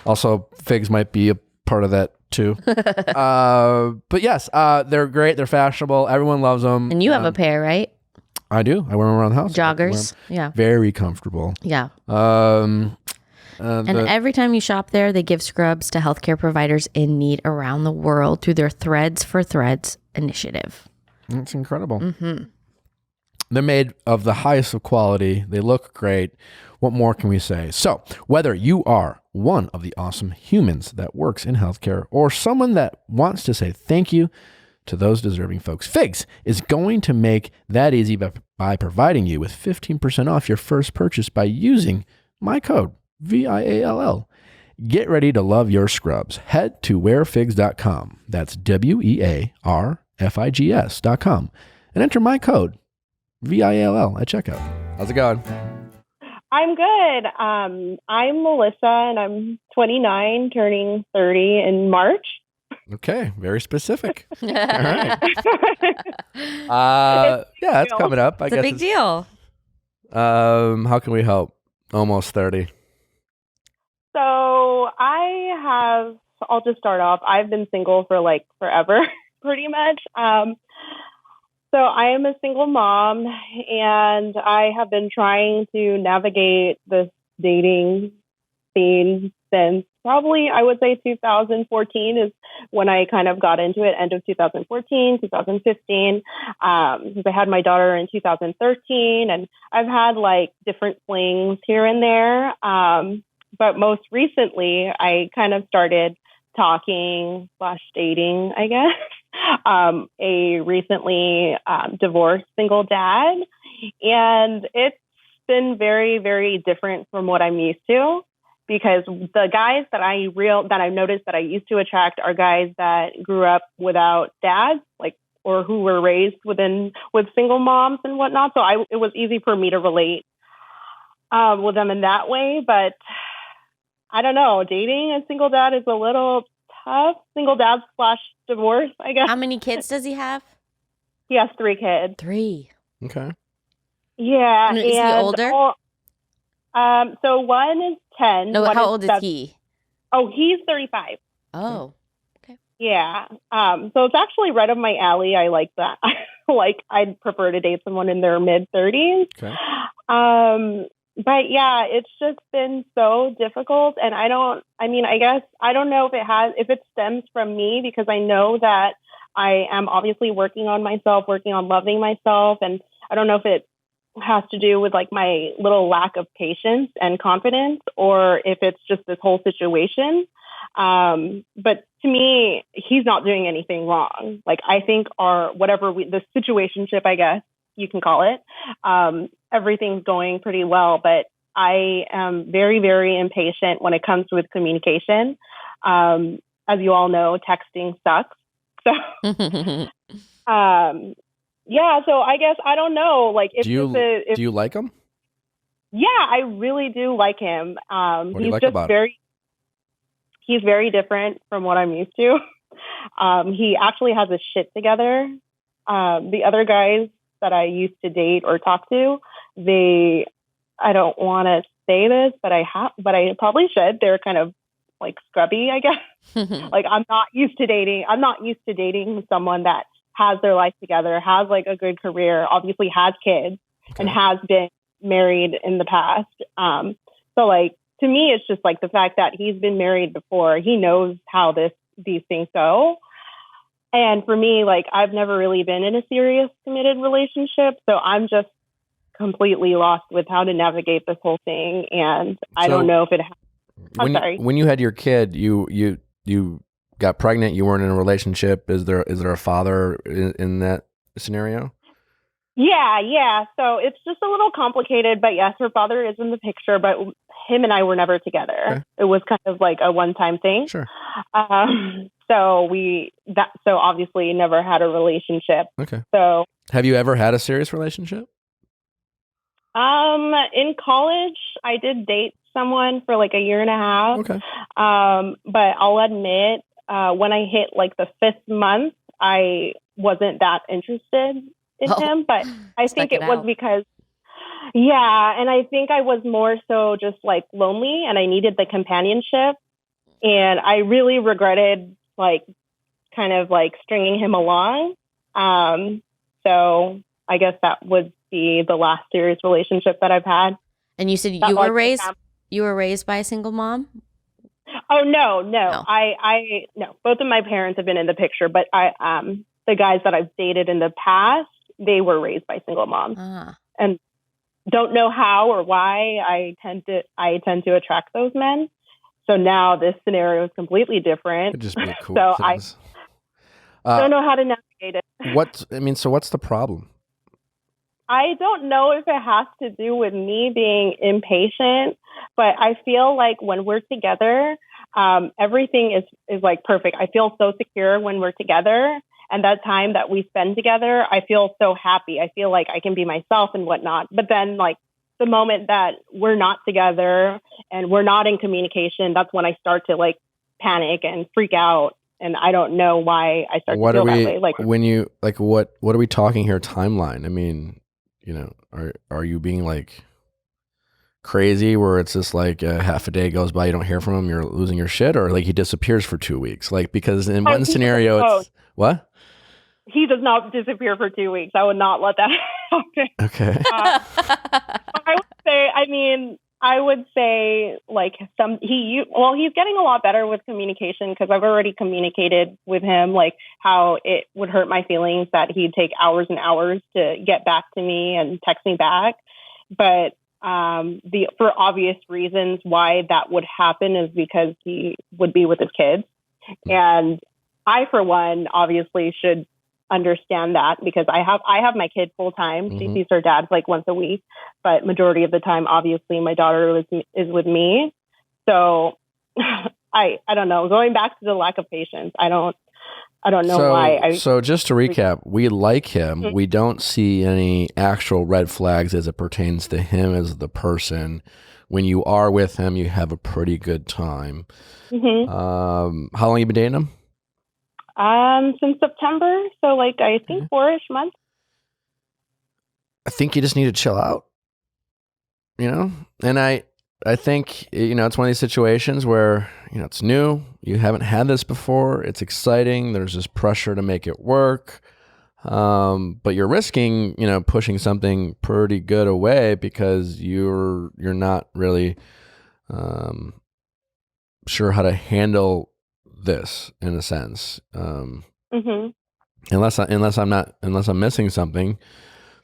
Also, figs might be a part of that too. But yes, they're great. They're fashionable. Everyone loves them. And you have a pair, right? I do. I wear them around the house. Joggers. Yeah. Very comfortable. Yeah. And every time you shop there, they give scrubs to healthcare providers in need around the world through their Threads for Threads initiative. It's incredible. Mm-hmm. They're made of the highest of quality. They look great. What more can we say? So, whether you are one of the awesome humans that works in healthcare or someone that wants to say thank you to those deserving folks, Figs is going to make that easy by providing you with 15% off your first purchase by using my code, VIALL. Get ready to love your scrubs. Head to wearfigs.com. That's WEARFIGS.com and enter my code, VIALL, at checkout. How's it going? I'm good. I'm Melissa, and I'm 29, turning 30 in March. Okay, very specific. All right. Yeah, that's coming up. It's a big deal. How can we help? Almost 30. So I'll just start off. I've been single for like forever, pretty much. So I am a single mom, and I have been trying to navigate this dating scene since probably, I would say 2014 is when I kind of got into it, end of 2014, 2015, because I had my daughter in 2013, and I've had like different flings here and there. But most recently, I kind of started talking / dating, I guess. A recently divorced single dad, and it's been very, very different from what I'm used to, because the guys that I've noticed that I used to attract are guys that grew up without dads, like, or who were raised with single moms and whatnot. So it was easy for me to relate with them in that way. But I don't know, dating a single dad is a little tough. Single dad / divorce, I guess. How many kids does he have? He has 3 kids. 3. Okay. Yeah. Is he older? So one is 10. No, how old is he? Oh, he's 35. Oh, okay. Yeah. So it's actually right up my alley. I like that. I'd prefer to date someone in their mid-30s. Okay. But yeah, it's just been so difficult. And I guess I don't know if it stems from me, because I know that I am obviously working on myself, working on loving myself. And I don't know if it has to do with like my little lack of patience and confidence, or if it's just this whole situation. But to me, he's not doing anything wrong. Like, I think the situationship, I guess you can call it, everything's going pretty well, but I am very, very impatient when it comes with communication. as you all know, texting sucks. So, yeah. So I guess I don't know. Like, if do you like him? Yeah, I really do like him. What do you like about him? He's very different from what I'm used to. He actually has his shit together. The other guys that I used to date or talk to, I don't want to say this, but I probably should. They're kind of like scrubby, I guess. Like, I'm not used to dating someone that has their life together, has like a good career, obviously has kids, and has been married in the past. So like, to me, it's just like the fact that he's been married before. He knows how these things go. And for me, like, I've never really been in a serious committed relationship. So I'm just completely lost with how to navigate this whole thing. And I don't know if it sorry. When you had your kid, you got pregnant, you weren't in a relationship. Is there a father in that scenario? Yeah. So it's just a little complicated, but yes, her father is in the picture, but him and I were never together. Okay. It was kind of like a one-time thing. Sure. So obviously never had a relationship. Okay. So have you ever had a serious relationship? In college, I did date someone for like a year and a half. Okay. But I'll admit, when I hit like the 5th month, I wasn't that interested in him, but I think it was because, and I think I was more so just like lonely and I needed the companionship. And I really regretted like kind of like stringing him along. So I guess that would be the last serious relationship that I've had. And you said you were raised by a single mom? Oh, no. No, both of my parents have been in the picture, but the guys that I've dated in the past, they were raised by single moms. And don't know how or why I tend to attract those men. So now this scenario is completely different. It'd just be a cool so I don't know how to navigate it. So what's the problem? I don't know if it has to do with me being impatient, but I feel like when we're together, everything is like perfect. I feel so secure when we're together. And that time that we spend together, I feel so happy. I feel like I can be myself and whatnot. But then like the moment that we're not together and we're not in communication, that's when I start to like panic and freak out. And I don't know why I start to feel that way. Like, when you like, what are we talking here? Timeline? I mean, you know, are you being like crazy where it's just like half a day goes by, you don't hear from him, you're losing your shit, or like he disappears for 2 weeks? Like, because in one scenario, it's what? He does not disappear for 2 weeks. I would not let that happen. Okay. I would say like he's getting a lot better with communication because I've already communicated with him like how it would hurt my feelings that he'd take hours and hours to get back to me and text me back. But for obvious reasons why that would happen is because he would be with his kids. And I, for one, obviously should understand that because I have my kid full time. She sees her dad like once a week, but majority of the time, obviously, my daughter is with me. So I don't know. Going back to the lack of patience, I don't know why. So just to recap, we like him. Mm-hmm. We don't see any actual red flags as it pertains to him as the person. When you are with him, you have a pretty good time. Mm-hmm. How long have you been dating him? Since September, so like I think 4-ish months. I think you just need to chill out, you know? And I think, you know, it's one of these situations where, you know, it's new, you haven't had this before, it's exciting, there's this pressure to make it work, but you're risking, you know, pushing something pretty good away because you're not really sure how to handle this in a sense, unless I'm missing something.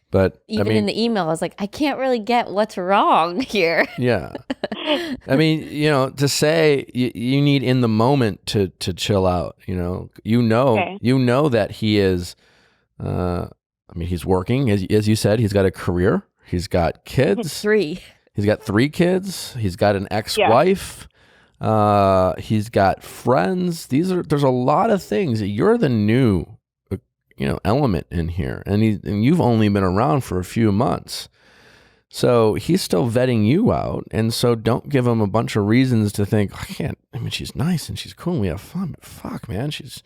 But even in the email, I was like, I can't really get what's wrong here. Yeah, I mean, you know, to say you need in the moment to chill out. You know that he is. I mean, he's working as you said. He's got a career. He's got kids. 3. He's got 3 kids. He's got an ex-wife. He's got friends. There's a lot of things. You're the new, element in here, and you've only been around for a few months. So he's still vetting you out, and so don't give him a bunch of reasons to think, she's nice and she's cool and we have fun, but fuck, man, she's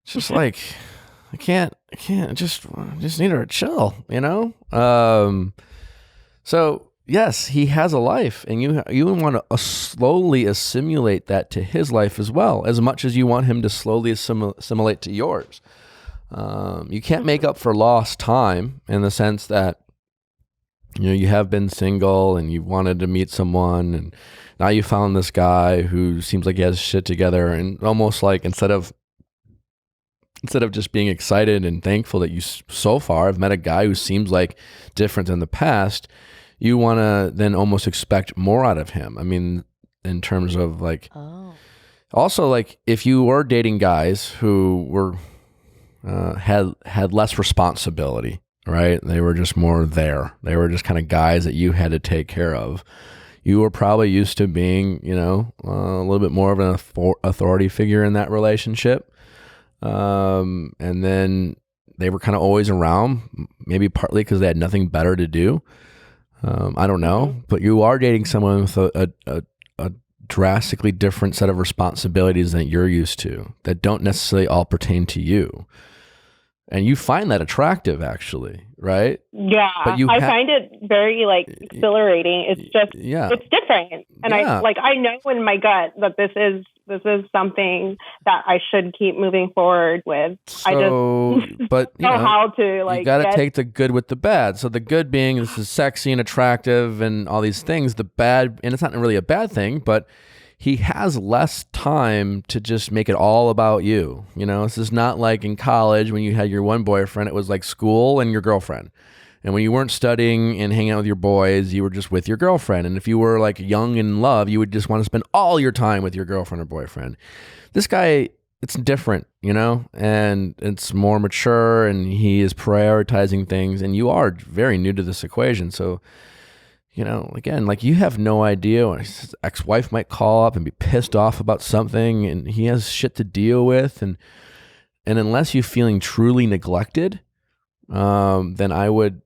just like, I can't just need her to chill, So yes, he has a life, and you want to slowly assimilate that to his life as well, as much as you want him to slowly assimilate to yours. You can't make up for lost time in the sense that, you have been single and you wanted to meet someone, and now you found this guy who seems like he has shit together, and almost like instead of just being excited and thankful that you so far have met a guy who seems like different than the past, you want to then almost expect more out of him. I mean, in terms of like, also like if you were dating guys who were had less responsibility, right? They were just more there. They were just kind of guys that you had to take care of. You were probably used to being, a little bit more of an authority figure in that relationship. And then they were kind of always around, maybe partly because they had nothing better to do. I don't know, but you are dating someone with a drastically different set of responsibilities than you're used to that don't necessarily all pertain to you. And you find that attractive, actually, right? Yeah, but I find it very exhilarating. It's just, it's different, and I know in my gut that this is something that I should keep moving forward with. So, I just but know how to you got to take the good with the bad. So the good being this is sexy and attractive and all these things. The bad, and it's not really a bad thing, but he has less time to just make it all about you. This is not like in college when you had your one boyfriend. It was like school and your girlfriend. And when you weren't studying and hanging out with your boys, you were just with your girlfriend. And if you were like young and in love, you would just want to spend all your time with your girlfriend or boyfriend. This guy, it's different, and it's more mature, and he is prioritizing things, and you are very new to this equation. So, again, like you have no idea when his ex-wife might call up and be pissed off about something, and he has shit to deal with. And unless you're feeling truly neglected, then I would,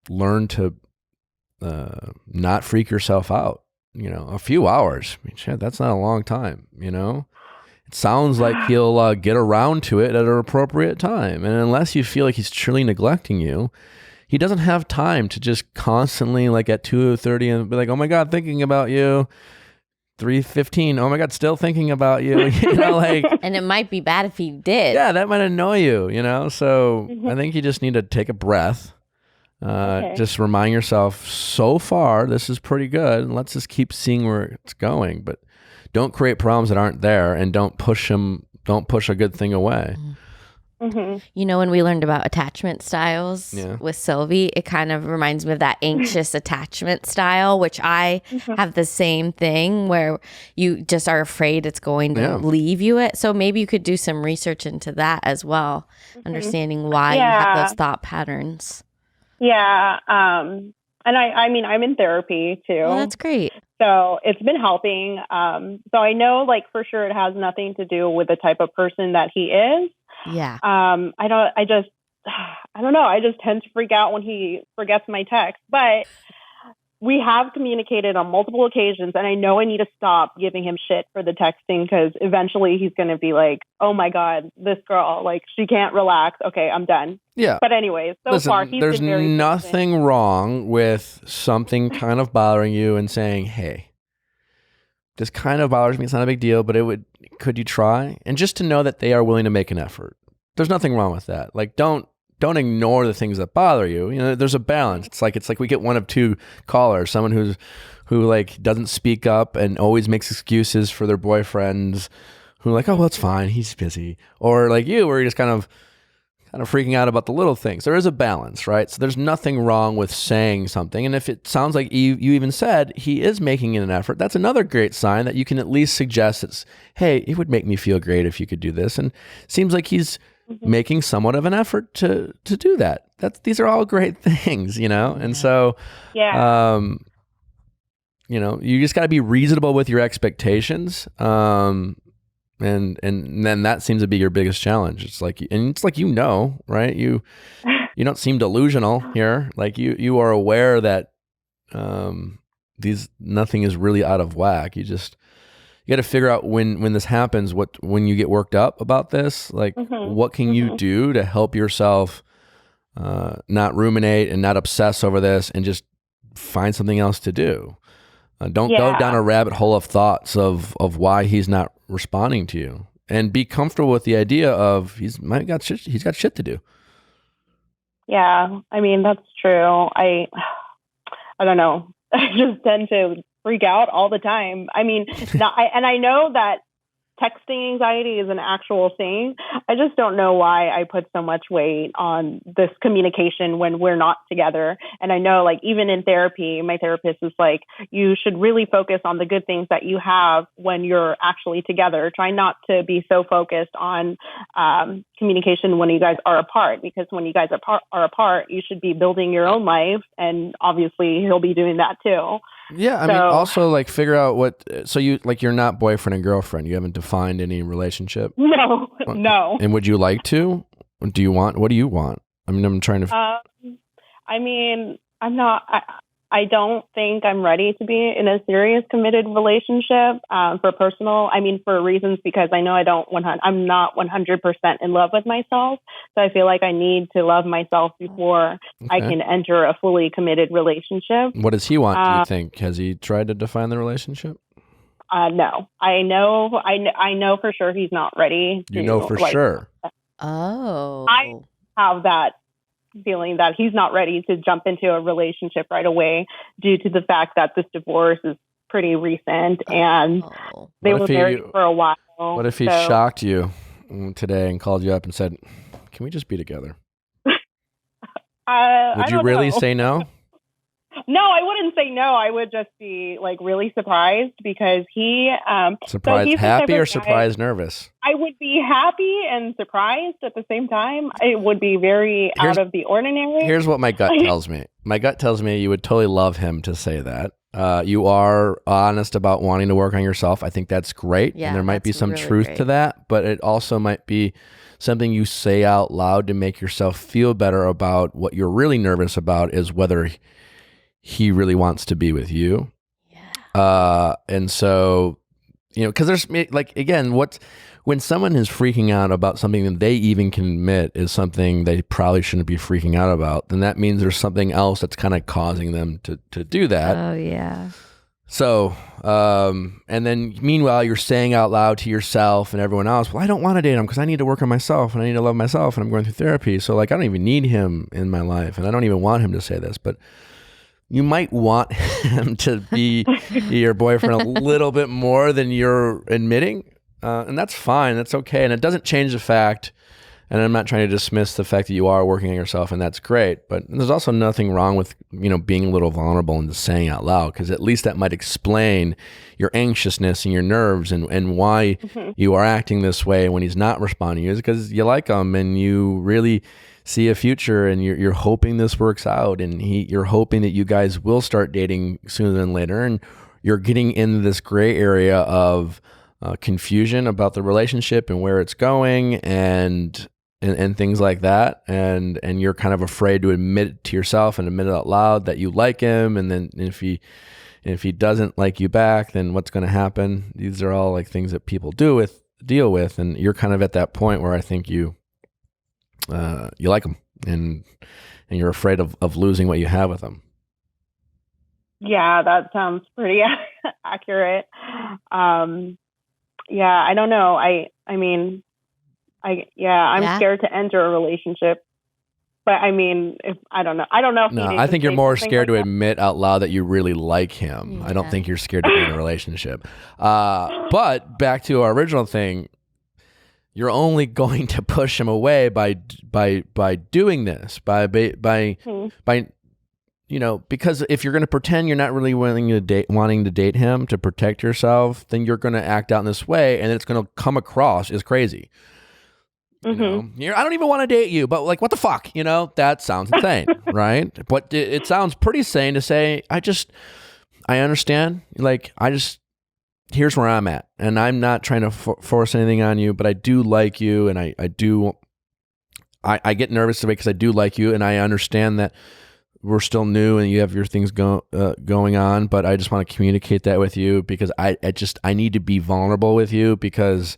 learn to not freak yourself out. A few hours. I mean, shit, that's not a long time. It sounds like he'll get around to it at an appropriate time. And unless you feel like he's truly neglecting you, he doesn't have time to just constantly like at 2:30 and be like, oh my God, thinking about you. 3:15. Oh my God, still thinking about you. And it might be bad if he did. Yeah, that might annoy you, So I think you just need to take a breath. Just remind yourself, so far, this is pretty good. And let's just keep seeing where it's going. But don't create problems that aren't there, and don't push a good thing away. When we learned about attachment styles with Sylvie, it kind of reminds me of that anxious attachment style, which I have the same thing where you just are afraid it's going to leave you. So maybe you could do some research into that as well, understanding why you have those thought patterns. Yeah. And I'm in therapy too. Oh, that's great. So it's been helping. So I know for sure it has nothing to do with the type of person that he is. Yeah. I don't know. I just tend to freak out when he forgets my text, but we have communicated on multiple occasions, and I know I need to stop giving him shit for the texting, because eventually he's going to be like, oh my God, this girl, she can't relax. Okay, I'm done. Yeah. But anyways, far, he's there's been very nothing patient. wrong with something kind of bothering you and saying, hey, this kind of bothers me. It's not a big deal, but could you try? And just to know that they are willing to make an effort. There's nothing wrong with that. Don't ignore the things that bother you. There's a balance. It's like we get one of two callers, someone who doesn't speak up and always makes excuses for their boyfriends, who are like, oh, well, it's fine, he's busy. Or like you, where you're just kind of freaking out about the little things. There is a balance, right? So there's nothing wrong with saying something. And if it sounds like you even said he is making an effort, that's another great sign that you can at least suggest it's, hey, it would make me feel great if you could do this. And it seems like he's making somewhat of an effort to do that. These are all great things, And so, you just got to be reasonable with your expectations. And then that seems to be your biggest challenge. It's like, right? You don't seem delusional here. Like you are aware that nothing is really out of whack. You got to figure out when this happens, when you get worked up about this, like what can you do to help yourself not ruminate and not obsess over this, and just find something else to do. Don't go down a rabbit hole of thoughts of why he's not responding to you, and be comfortable with the idea of he's got shit to do. Yeah, I mean, that's true. I don't know. I just tend to freak out all the time. I mean, I know that texting anxiety is an actual thing. I just don't know why I put so much weight on this communication when we're not together. And I know, like, even in therapy, my therapist is like, you should really focus on the good things that you have when you're actually together. Try not to be so focused on communication when you guys are apart, because when you guys are apart, you should be building your own life. And obviously he'll be doing that too. Yeah, I mean, also, like, figure out you're not boyfriend and girlfriend. You haven't defined any relationship? No. And would you like to? What do you want? I mean, I'm trying to... I mean, I don't think I'm ready to be in a serious committed relationship for reasons, because I know I'm not 100% in love with myself. So I feel like I need to love myself before I can enter a fully committed relationship. What does he want, do you think? Has he tried to define the relationship? No, I know for sure he's not ready. You know for sure. Oh, I have that feeling that he's not ready to jump into a relationship right away, due to the fact that this divorce is pretty recent and they were married for a while. What if he shocked you today and called you up and said, "Can we just be together?" Would you really say no? No, I wouldn't say no. I would just be like really surprised, because he surprised happy or surprised nervous? I would be happy and surprised at the same time. It would be very out of the ordinary. Here's what my gut tells me. My gut tells me you would totally love him to say that. You are honest about wanting to work on yourself. I think that's great. Yeah, and there might be some really truth to that, but it also might be something you say out loud to make yourself feel better about what you're really nervous about, is whether he really wants to be with you. Yeah. And so, because there's, like, again, when someone is freaking out about something that they even can admit is something they probably shouldn't be freaking out about, then that means there's something else that's kind of causing them to do that. Oh, yeah. So, and then meanwhile, you're saying out loud to yourself and everyone else, well, I don't want to date him because I need to work on myself and I need to love myself and I'm going through therapy. So, like, I don't even need him in my life and I don't even want him to say this, but you might want him to be your boyfriend a little bit more than you're admitting. And that's fine. That's okay. And it doesn't change the fact, and I'm not trying to dismiss the fact that you are working on yourself, and that's great. But there's also nothing wrong with, being a little vulnerable and just saying out loud, because at least that might explain your anxiousness and your nerves and why you are acting this way when he's not responding. Is because you like him and you really see a future and you're hoping this works out, and you're hoping that you guys will start dating sooner than later, and you're getting into this gray area of confusion about the relationship and where it's going and things like that, and you're kind of afraid to admit it to yourself and admit it out loud that you like him, and then if he doesn't like you back, then what's going to happen? These are all like things that people deal with, and you're kind of at that point where I think you like him and you're afraid of losing what you have with him. Yeah, that sounds pretty accurate. Yeah, I don't know. I'm scared to enter a relationship, but I mean, I don't know. No, I think you're more scared to admit out loud that you really like him. Yeah. I don't think you're scared to be in a relationship. But back to our original thing, you're only going to push him away by doing this, by because if you're going to pretend you're not really wanting to date him to protect yourself, then you're going to act out in this way, and it's going to come across as crazy. I don't even want to date you, but like, what the fuck? That sounds insane, right? But it sounds pretty sane to say, I understand. Like, here's where I'm at, and I'm not trying to force anything on you, but I do like you, and I get nervous because I do like you, and I understand that we're still new and you have your things going on, but I just want to communicate that with you because I need to be vulnerable with you because,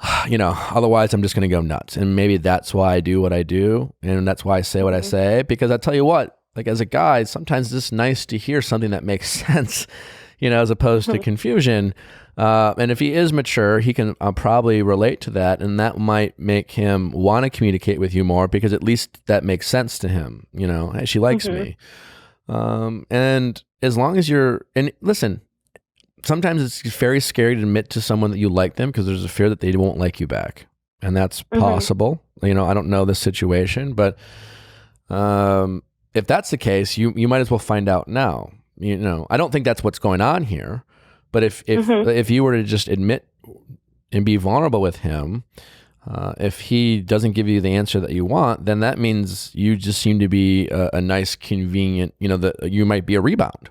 otherwise I'm just going to go nuts. And maybe that's why I do what I do. And that's why I say what I say, because I tell you what, like as a guy, sometimes it's just nice to hear something that makes sense, as opposed to confusion. And if he is mature, he can probably relate to that, and that might make him want to communicate with you more because at least that makes sense to him. Hey, she likes me. And as long as and listen, sometimes it's very scary to admit to someone that you like them because there's a fear that they won't like you back, and that's possible. I don't know the situation, but if that's the case, you might as well find out now. I don't think that's what's going on here. But if you were to just admit and be vulnerable with him, if he doesn't give you the answer that you want, then that means you just seem to be a nice, convenient, that you might be a rebound.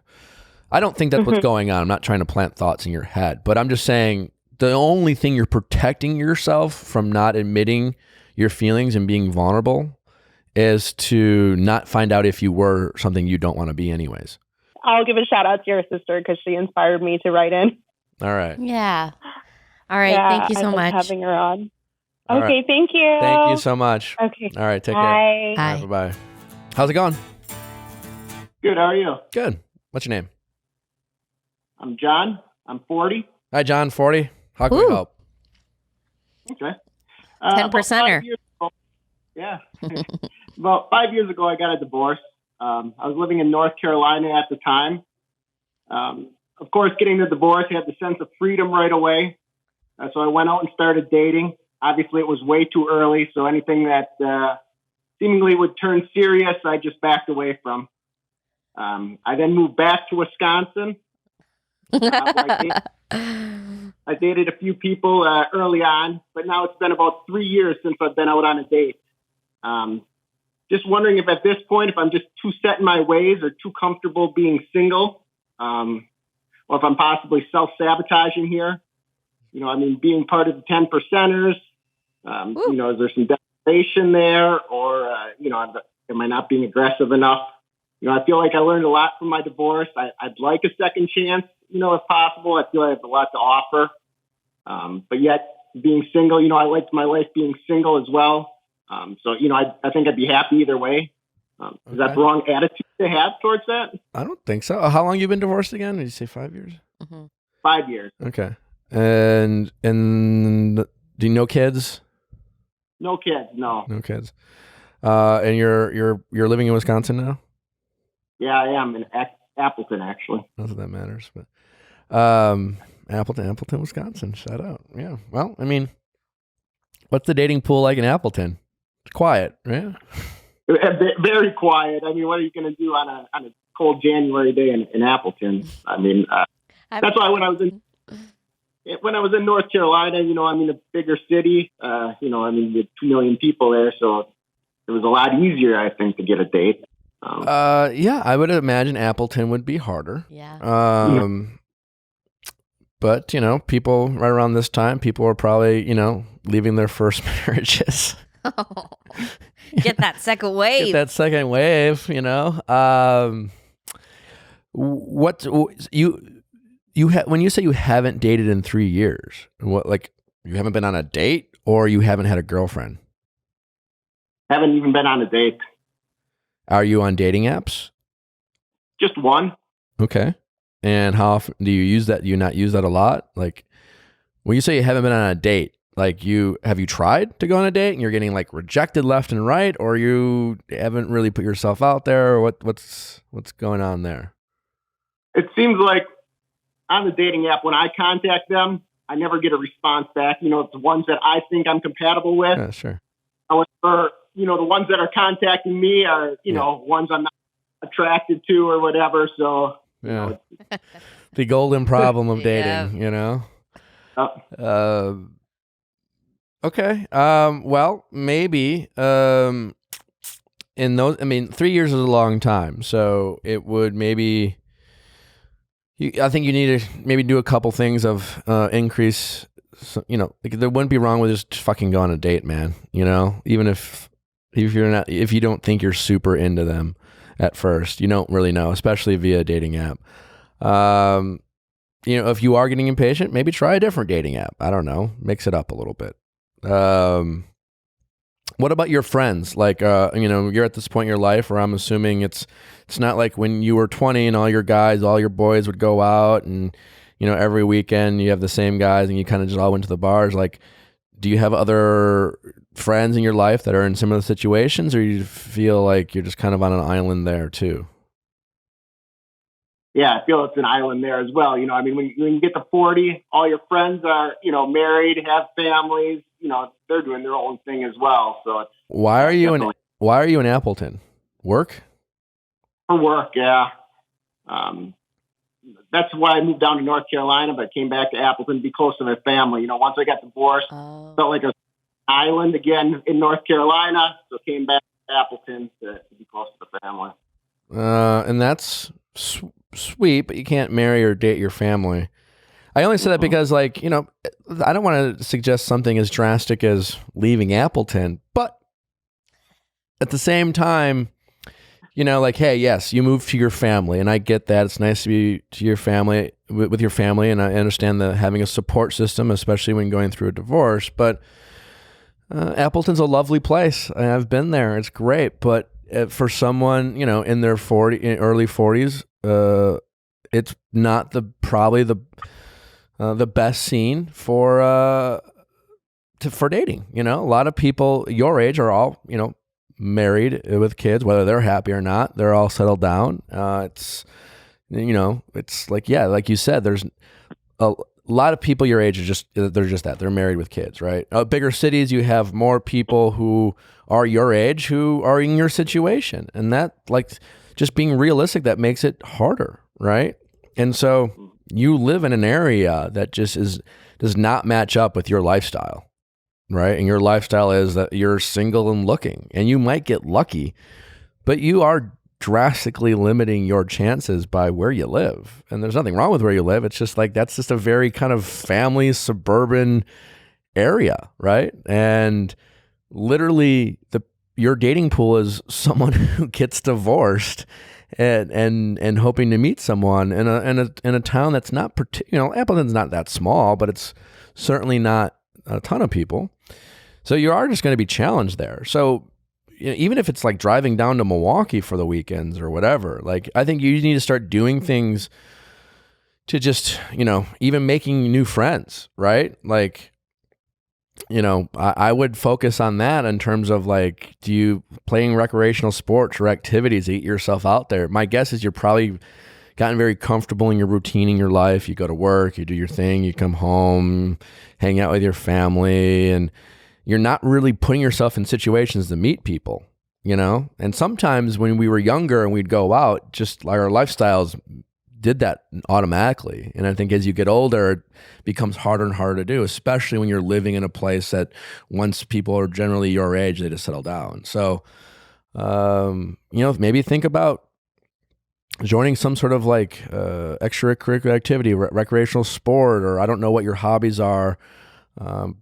I don't think that's what's going on. I'm not trying to plant thoughts in your head, but I'm just saying the only thing you're protecting yourself from not admitting your feelings and being vulnerable is to not find out if you were something you don't want to be anyways. I'll give a shout out to your sister because she inspired me to write in. All right. Yeah. All right. Yeah, thank you so much. Having her on. All okay. Right. Thank you. Thank you so much. Okay. All right. Take Bye. care. Bye. Right, bye. How's it going? Good. How are you? Good. What's your name? I'm John. I'm 40. Hi, John. 40. How can we help? Okay. 10%er. Yeah. About 5 years ago, I got a divorce. I was living in North Carolina at the time. Of course, getting the divorce, I had the sense of freedom right away. So I went out and started dating. Obviously, it was way too early, so anything that seemingly would turn serious, I just backed away from. I then moved back to Wisconsin. I dated a few people early on, but now it's been about 3 years since I've been out on a date. Just wondering if at this point, if I'm just too set in my ways or too comfortable being single, or if I'm possibly self-sabotaging here. Being part of the 10%ers, is there some desperation there, or, am I not being aggressive enough? I feel like I learned a lot from my divorce. I'd like a second chance, if possible. I feel I have a lot to offer. But yet being single, I liked my life being single as well. So, I think I'd be happy either way. Is that the wrong attitude to have towards that? I don't think so. How long you been divorced again? Did you say 5 years? 5 years. Okay. And do you know kids? No kids, no. No kids. And you're living in Wisconsin now? Yeah, I am in Appleton, actually. Not that that matters, but Appleton, Wisconsin. Shout out. Yeah. Well, what's the dating pool like in Appleton? It's quiet, right? Very quiet. What are you going to do on a cold January day in Appleton? That's why when I was in North Carolina, a bigger city. You had 2 million people there, so it was a lot easier, I think, to get a date. Yeah, I would imagine Appleton would be harder. Yeah. But people right around this time, people are probably leaving their first marriages. Get that second wave. Get that second wave. What when you say you haven't dated in 3 years, what, like, you haven't been on a date or you haven't had a girlfriend? Haven't even been on a date. Are you on dating apps? Just one. Okay. And how often do you use that? Do you not use that a lot? Like, when you say you haven't been on a date, like, have you tried to go on a date and you're getting like rejected left and right, or you haven't really put yourself out there, or what's going on there? It seems like on the dating app, when I contact them, I never get a response back. It's the ones that I think I'm compatible with. Yeah, sure. However, the ones that are contacting me are, ones I'm not attracted to or whatever. So, yeah, the golden problem of dating, Okay. Well, maybe, in those, 3 years is a long time. So it would maybe, I think you need to maybe do a couple things of increase. So, there wouldn't be wrong with just fucking go on a date, man. Even if you don't think you're super into them at first, you don't really know, especially via a dating app. If you are getting impatient, maybe try a different dating app. I don't know, mix it up a little bit. What about your friends? Like, you're at this point in your life where I'm assuming it's not like when you were 20 and all your boys would go out and, every weekend you have the same guys and you kind of just all went to the bars. Like, do you have other friends in your life that are in similar situations, or you feel like you're just kind of on an island there too? Yeah, I feel it's an island there as well. When you get to 40, all your friends are, married, have families, they're doing their own thing as well. So it's, why are you in Appleton? Work? For work, yeah. That's why I moved down to North Carolina, but came back to Appleton to be close to my family. Once I got divorced, felt like an island again in North Carolina, so came back to Appleton to be close to the family. And that's sweet, but you can't marry or date your family. I only say that because, I don't want to suggest something as drastic as leaving Appleton, but at the same time, hey, yes, you move to your family, and I get that. It's nice to be to your family, with your family, and I understand that having a support system, especially when going through a divorce, but Appleton's a lovely place. I've been there. It's great, but for someone, in their early 40s, it's not probably the best scene for dating. A lot of people your age are all, married with kids, whether they're happy or not. They're all settled down. It's like, yeah, like you said, there's a lot of people your age they're just that. They're married with kids, right? Bigger cities, you have more people who are your age who are in your situation. And that, like, just being realistic, that makes it harder, right? And so you live in an area that does not match up with your lifestyle, right? And your lifestyle is that you're single and looking, and you might get lucky, but you are drastically limiting your chances by where you live. And there's nothing wrong with where you live. It's just like, that's just a very kind of family suburban area, right? And literally your dating pool is someone who gets divorced and hoping to meet someone in a town that's not Appleton's not that small, but it's certainly not a ton of people. So you are just going to be challenged there. So even if it's like driving down to Milwaukee for the weekends or whatever, like, I think you need to start doing things to just, even making new friends, right? Like, I would focus on that in terms of, like, do you playing recreational sports or activities to get yourself out there? My guess is you're probably gotten very comfortable in your routine in your life. You go to work, you do your thing, you come home, hang out with your family, and you're not really putting yourself in situations to meet people, And sometimes when we were younger and we'd go out, just like our lifestyles did that automatically. And I think as you get older, it becomes harder and harder to do, especially when you're living in a place that once people are generally your age, they just settle down. So, maybe think about joining some sort of like extracurricular activity, recreational sport, or I don't know what your hobbies are.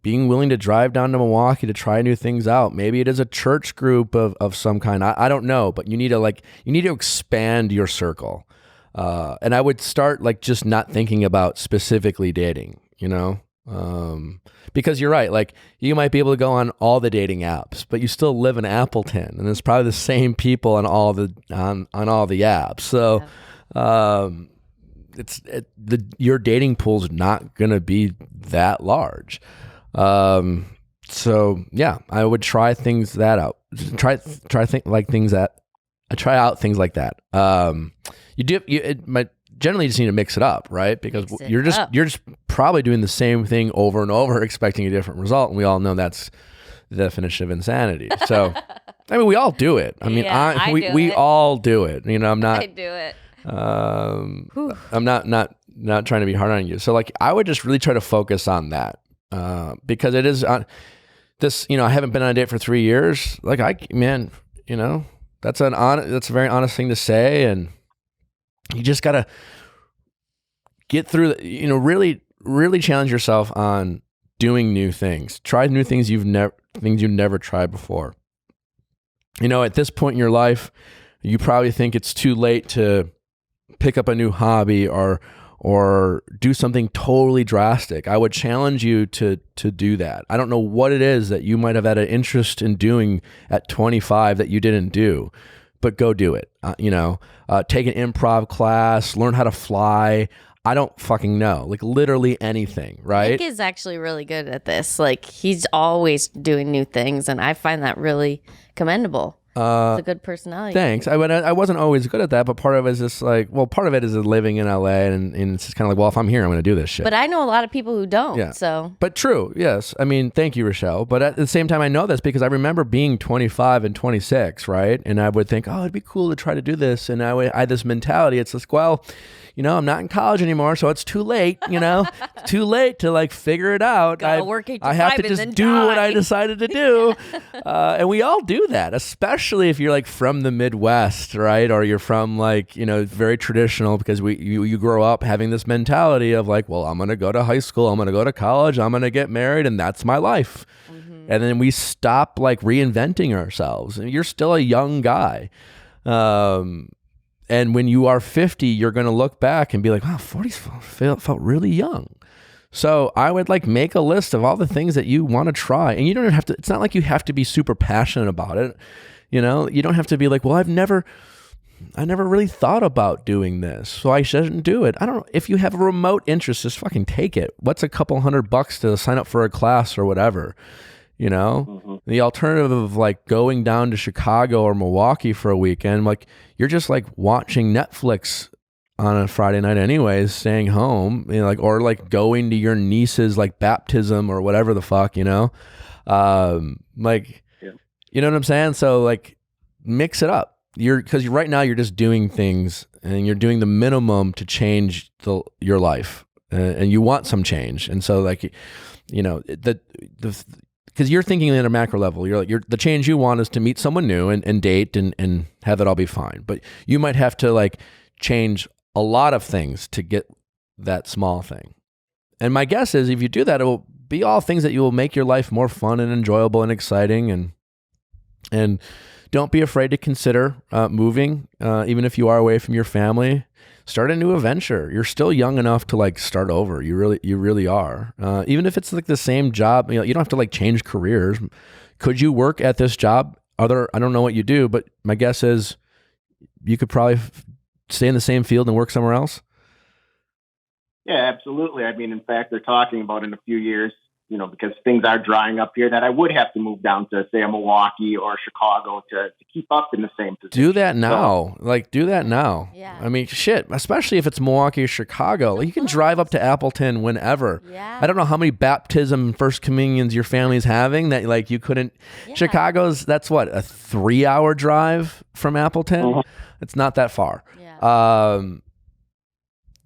Being willing to drive down to Milwaukee to try new things out. Maybe it is a church group of some kind. I don't know, but you need to expand your circle. And I would start like just not thinking about specifically dating, because you're right. Like, you might be able to go on all the dating apps, but you still live in Appleton, and it's probably the same people on all the apps. So, your dating pool's not going to be that large. So yeah, I would try out things like that. It might generally just need to mix it up, right? Because you're just probably doing the same thing over and over, expecting a different result. And we all know that's the definition of insanity. So, I mean, we all do it. I mean, we all do it. I'm not, I do it. I'm not trying to be hard on you. So like, I would just really try to focus on that, because it is on this, I haven't been on a date for 3 years. Like that's a very honest thing to say. And you just gotta get through, really, really challenge yourself on doing new things. Try new things you've never tried before. At this point in your life, you probably think it's too late to pick up a new hobby or do something totally drastic. I would challenge you to do that. I don't know what it is that you might have had an interest in doing at 25 that you didn't do, but go do it. Take an improv class, learn how to fly. I don't fucking know. Like literally anything, right? Nick is actually really good at this. Like he's always doing new things, and I find that really commendable. It's a good personality. Thanks. I wasn't always good at that, but part of it is just like, part of it is living in LA, and it's just kind of like, well, if I'm here, I'm going to do this shit. But I know a lot of people who don't. Yeah. So. But true, yes. I mean, thank you, Rochelle. But at the same time, I know this because I remember being 25 and 26, right? And I would think, oh, it'd be cool to try to do this. And I had this mentality. It's like, well, I'm not in college anymore, so it's too late, too late to like figure it out. Gotta work 8 to I have 5 to just and then do die. what I decided to do. And we all do that, especially if you're like from the Midwest, right? Or you're from like, very traditional, because you grow up having this mentality of like, well, I'm going to go to high school, I'm going to go to college, I'm going to get married, and that's my life. Mm-hmm. And then we stop like reinventing ourselves. And you're still a young guy. And when you are 50, you're going to look back and be like, wow, 40s felt really young. So I would like make a list of all the things that you want to try. And you don't have to, it's not like you have to be super passionate about it. You don't have to be like, well, I never really thought about doing this, so I shouldn't do it. I don't know. If you have a remote interest, just fucking take it. What's a couple $100 to sign up for a class or whatever? Mm-hmm. The alternative of like going down to Chicago or Milwaukee for a weekend, like you're just like watching Netflix on a Friday night anyways, staying home, or like going to your niece's like baptism or whatever the fuck, You know what I'm saying? So like mix it up. Because right now you're just doing things and you're doing the minimum to change your life, and you want some change. And so like, because you're thinking at a macro level, the change you want is to meet someone new and date and have it all be fine. But you might have to like change a lot of things to get that small thing. And my guess is if you do that, it will be all things that you will make your life more fun and enjoyable and exciting. And don't be afraid to consider moving, even if you are away from your family. Start a new adventure. You're still young enough to like start over. You really are. Even if it's like the same job, you don't have to like change careers. Could you work at this job? I don't know what you do, but my guess is you could probably stay in the same field and work somewhere else. Yeah, absolutely. I mean, in fact, they're talking about in a few years, because things are drying up here, that I would have to move down to, say, a Milwaukee or Chicago to keep up in the same position. Do that now. Do that now. Yeah. I mean, shit, especially if it's Milwaukee or Chicago. Like, you can drive up to Appleton whenever. Yeah. I don't know how many baptism and first communions your family's having that, like, you couldn't. Yeah. Chicago's, that's what, a 3-hour drive from Appleton? Uh-huh. It's not that far. Yeah.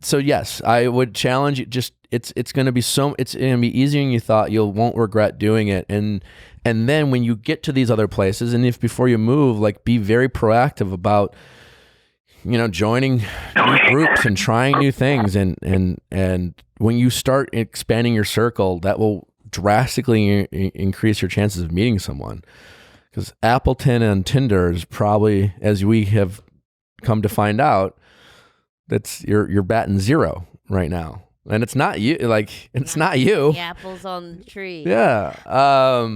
So yes, I would challenge you. Just it's going to be easier than you thought. You won't regret doing it. And then when you get to these other places, and if before you move, like be very proactive about, joining new groups and trying new things. And when you start expanding your circle, that will drastically increase your chances of meeting someone. Because Appleton and Tinder is probably, as we have come to find out, that's you're batting 0 right now, and it's not you. Like it's not you. The apples on the tree. Yeah. I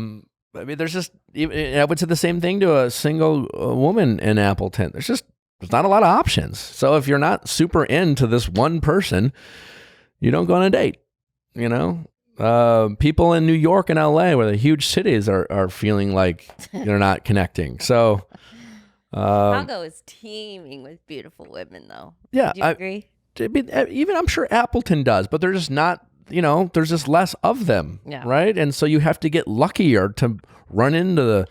mean, there's just. I would say the same thing to a single woman in Appleton. There's not a lot of options. So if you're not super into this one person, you don't go on a date. People in New York and LA, where the huge cities are feeling like they're not connecting. So. Chicago is teeming with beautiful women, though. Yeah, do you agree? Even I'm sure Appleton does, but they're just not. There's just less of them, right? And so you have to get luckier to run into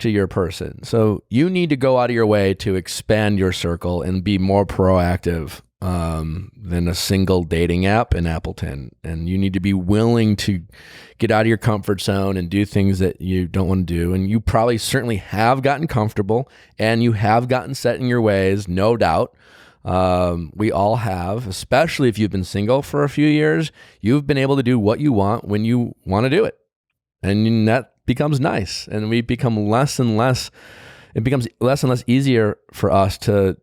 your person. So you need to go out of your way to expand your circle and be more proactive than a single dating app in Appleton. And you need to be willing to get out of your comfort zone and do things that you don't want to do. And you probably certainly have gotten comfortable and you have gotten set in your ways, no doubt. We all have, especially if you've been single for a few years, you've been able to do what you want when you want to do it. And that becomes nice. And we become it becomes less and less easier for us to,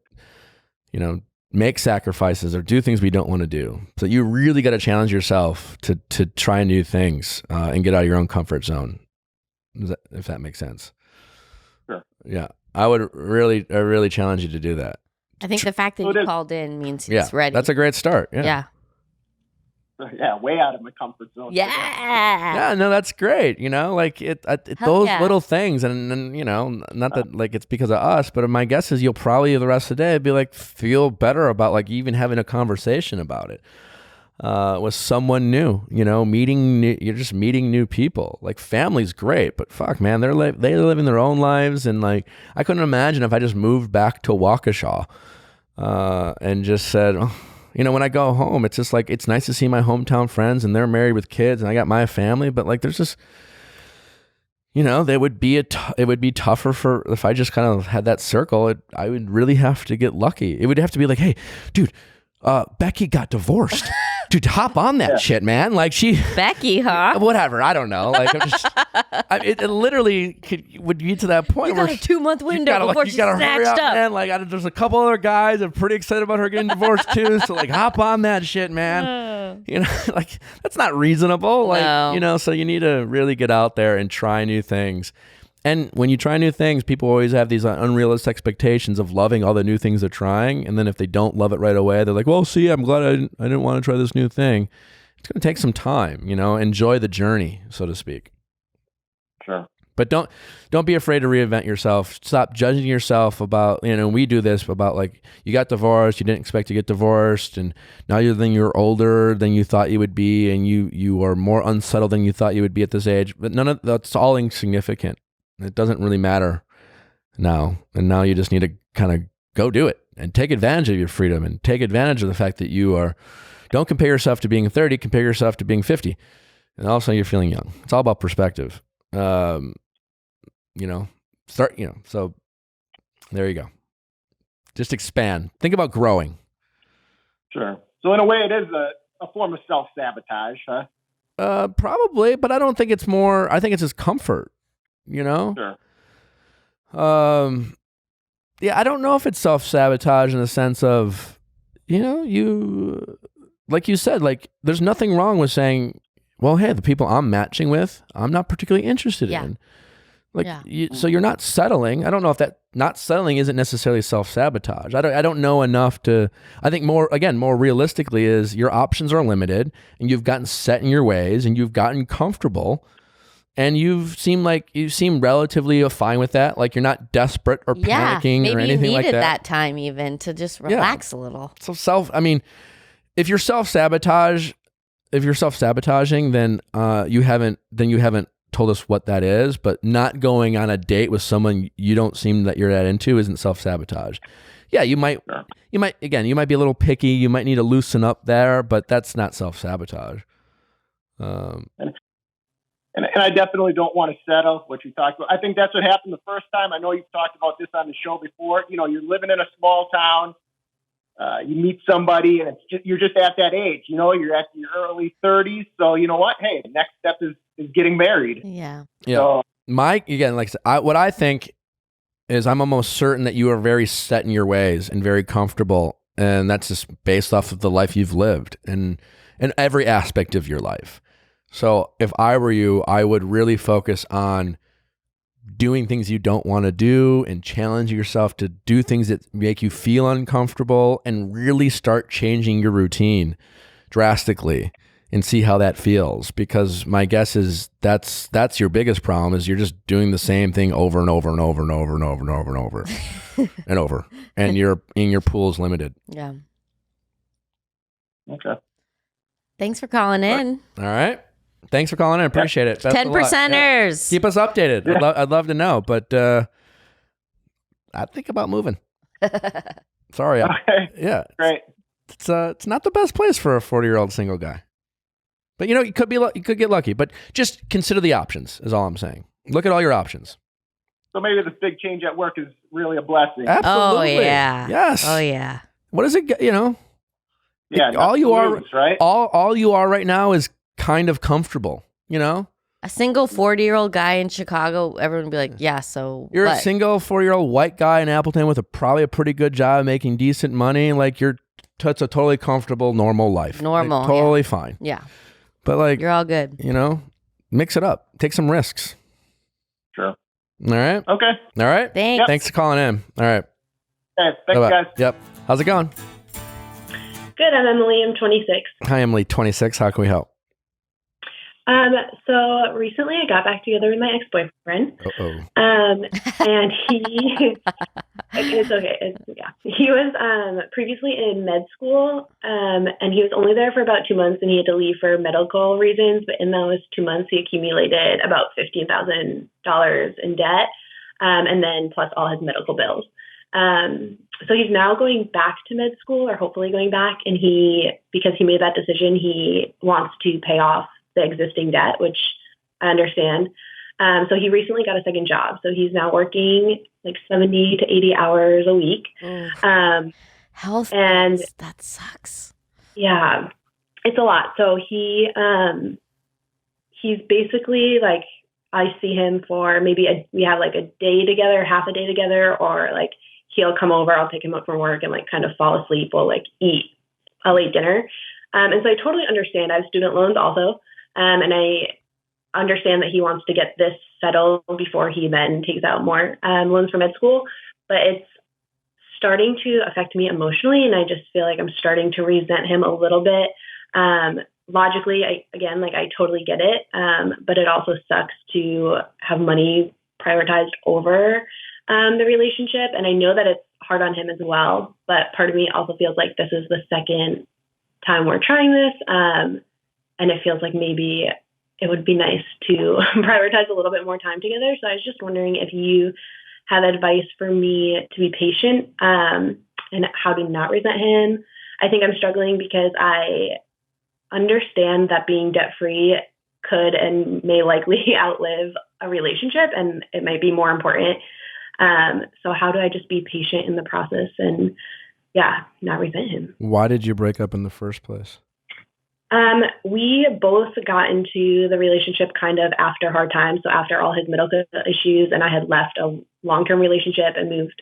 make sacrifices or do things we don't want to do. So you really got to challenge yourself to try new things and get out of your own comfort zone. If that makes sense. Sure. Yeah. I would really challenge you to do that. I think the fact that you called in means he's ready. That's a great start. Yeah. Yeah, way out of my comfort zone. Yeah. Yeah, no, that's great. Like those little things, and not that like it's because of us, but my guess is you'll probably the rest of the day be like feel better about like even having a conversation about it with someone new. You're just meeting new people. Like family's great, but fuck, man, they're living their own lives, and like I couldn't imagine if I just moved back to Waukesha and just said. When I go home, it's just like, it's nice to see my hometown friends and they're married with kids and I got my family, but like, there's just, it would be tougher if I just kind of had that circle. I would really have to get lucky. It would have to be like, hey, dude, Becky got divorced. Dude, hop on that shit, man. Like Becky, huh? Whatever. I don't know. Like it literally would be to that point where a 2-month window before she's snatched up. Man. Like there's a couple other guys that are pretty excited about her getting divorced too. So like hop on that shit, man. Like that's not reasonable. Like, no. So you need to really get out there and try new things. And when you try new things, people always have these unrealistic expectations of loving all the new things they're trying. And then if they don't love it right away, they're like, well, see, I'm glad I didn't want to try this new thing. It's going to take some time, enjoy the journey, so to speak. Sure. But don't be afraid to reinvent yourself. Stop judging yourself about, we do this about like, you got divorced, you didn't expect to get divorced. And now you're older than you thought you would be. And you are more unsettled than you thought you would be at this age. But none of that's all insignificant. It doesn't really matter now. And now you just need to kind of go do it and take advantage of your freedom and take advantage of the fact that don't compare yourself to being 30, compare yourself to being 50. And also you're feeling young. It's all about perspective. So there you go. Just expand. Think about growing. Sure. So in a way it is a form of self-sabotage, huh? Probably, but I don't think it's I think it's just comfort. Sure. Yeah, I don't know if it's self-sabotage in the sense of, you, like you said, like there's nothing wrong with saying, well, hey, the people I'm matching with, I'm not particularly interested in. Like, so you're not settling. I don't know if that not settling isn't necessarily self-sabotage. I don't know enough to, I think more realistically is your options are limited and you've gotten set in your ways and you've gotten comfortable. And you seem relatively fine with that. Like you're not desperate or panicking or anything like that. Maybe you needed that time even to just relax a little. So if you're self-sabotaging, then you haven't told us what that is. But not going on a date with someone you don't seem that you're that into isn't self-sabotage. Yeah, you might be a little picky. You might need to loosen up there, but that's not self-sabotage. And I definitely don't want to settle what you talked about. I think that's what happened the first time. I know you've talked about this on the show before. You're living in a small town. You meet somebody, and you're just at that age. You're at your early 30s. So you know what? Hey, the next step is getting married. Yeah. So, what I think is I'm almost certain that you are very set in your ways and very comfortable, and that's just based off of the life you've lived and in every aspect of your life. So if I were you, I would really focus on doing things you don't want to do and challenge yourself to do things that make you feel uncomfortable and really start changing your routine drastically and see how that feels. Because my guess is that's your biggest problem is you're just doing the same thing over and over and over and over and over and over and over and over. And your pool's limited. Yeah. Okay. Thanks for calling in. All right. Thanks for calling in. Appreciate it. 10%ers. Keep us updated. Yeah. I'd love to know, but I'd think about moving. Sorry. Okay. Yeah. Great. It's not the best place for a 40-year-old single guy. But you could get lucky. But just consider the options. Is all I'm saying. Look at all your options. So maybe this big change at work is really a blessing. Absolutely. Oh yeah. Yes. Oh yeah. what is it? You know, all you are, right? All you are right now is kind of comfortable. You know, a single 40-year-old guy in Chicago, everyone would be like, yeah, so you're what? A single 40-year-old white guy in Appleton with probably a pretty good job, making decent money. Like it's a totally comfortable, normal life. Normal, like, totally fine. Yeah, but like you're all good. You know, mix it up, take some risks. Sure. All right. Okay. All right. Thanks. Yep. Thanks for calling in. All right. Thanks, guys. Yep. How's it going? Good. I'm Emily. I'm 26. Hi, Emily. 26. How can we help? So recently I got back together with my ex-boyfriend. And he, it's okay. He was, previously in med school, and he was only there for about 2 months and he had to leave for medical reasons. But in those 2 months, he accumulated about $15,000 in debt. And then plus all his medical bills. So he's now going back to med school, or hopefully going back. And because he made that decision, he wants to pay off the existing debt, which I understand. So he recently got a second job. So he's now working like 70 to 80 hours a week. Health, and that sucks. Yeah, it's a lot. So he's basically like, I see him for maybe we have like a day together, half a day together, or like he'll come over, I'll pick him up from work and like kind of fall asleep. We'll like eat a late dinner. And so I totally understand. I have student loans also. And I understand that he wants to get this settled before he then takes out more loans for med school. But it's starting to affect me emotionally. And I just feel like I'm starting to resent him a little bit. Logically, I totally get it. But it also sucks to have money prioritized over the relationship. And I know that it's hard on him as well. But part of me also feels like this is the second time we're trying this. And it feels like maybe it would be nice to prioritize a little bit more time together. So I was just wondering if you have advice for me to be patient and how to not resent him. I think I'm struggling because I understand that being debt-free could and may likely outlive a relationship, and it might be more important. So how do I just be patient in the process and, not resent him? Why did you break up in the first place? We both got into the relationship kind of after hard times. So after all his medical issues, and I had left a long-term relationship and moved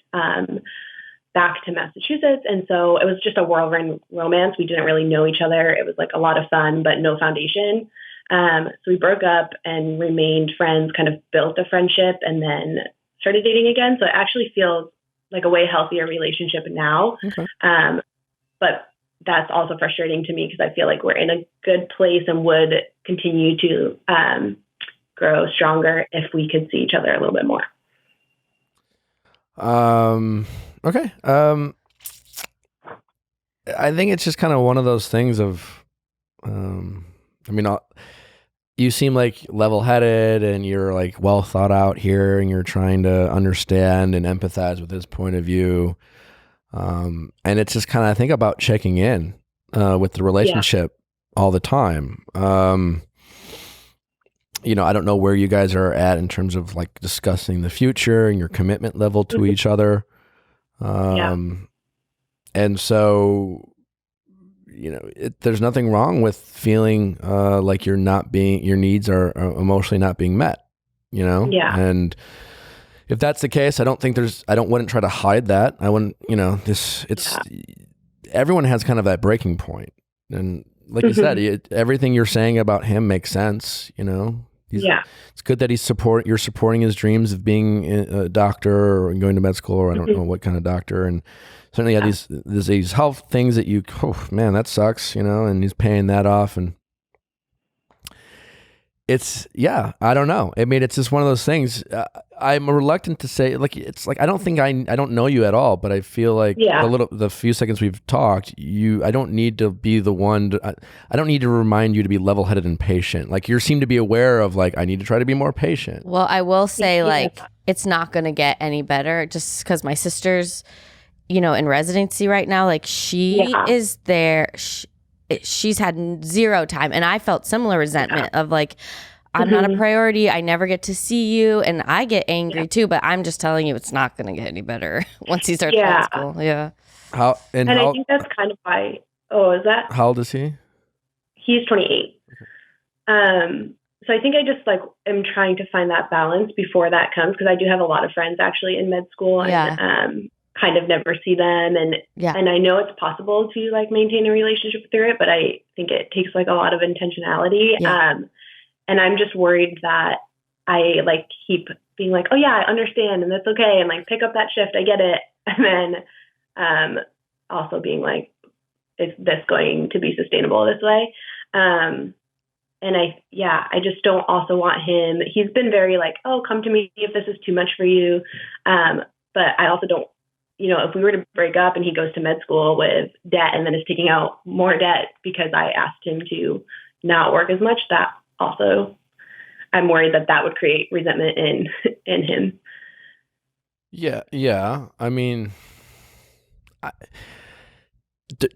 back to Massachusetts. And so it was just a whirlwind romance. We didn't really know each other. It was like a lot of fun, but no foundation. So we broke up and remained friends, kind of built a friendship, and then started dating again. So it actually feels like a way healthier relationship now. Okay. But that's also frustrating to me because I feel like we're in a good place and would continue to grow stronger if we could see each other a little bit more. Okay. I think it's just kind of one of those things of, you seem like level-headed and you're like well thought out here, and you're trying to understand and empathize with his point of view. And it's just kind of, I think about checking in with the relationship all the time. I don't know where you guys are at in terms of like discussing the future and your commitment level to each other. And so, there's nothing wrong with feeling like your needs are emotionally not being met, Yeah. And if that's the case, I wouldn't try to hide that. I wouldn't, everyone has kind of that breaking point. And like you said, everything you're saying about him makes sense, It's good that you're supporting his dreams of being a doctor or going to med school, or I don't know what kind of doctor. And certainly these health things that that sucks, and he's paying that off. And I don't know. It's just one of those things. I'm reluctant to say, I don't think I don't know you at all, but I feel like the few seconds we've talked, I don't need to be the one I don't need to remind you to be level-headed and patient. Like, you seem to be aware of I need to try to be more patient. Well, I will say it's not going to get any better just because my sister's, in residency right now. She is there. She's had zero time, and I felt similar resentment of I'm not a priority. I never get to see you, and I get angry too. But I'm just telling you, it's not going to get any better once he starts med school. Yeah. I think that's kind of why. Oh, is that? How old is he? He's 28. Okay. So I think I just like am trying to find that balance before that comes, because I do have a lot of friends actually in med school and kind of never see them, and I know it's possible to like maintain a relationship through it, but I think it takes like a lot of intentionality. And I'm just worried that I like keep being like, oh yeah, I understand and that's okay, and like pick up that shift, I get it, and then also being like, is this going to be sustainable this way? And I just don't also want him. He's been very like, oh, come to me if this is too much for you. But I also don't, if we were to break up and he goes to med school with debt and then is taking out more debt because I asked him to not work as much, that also, I'm worried that would create resentment in him. Yeah. I mean,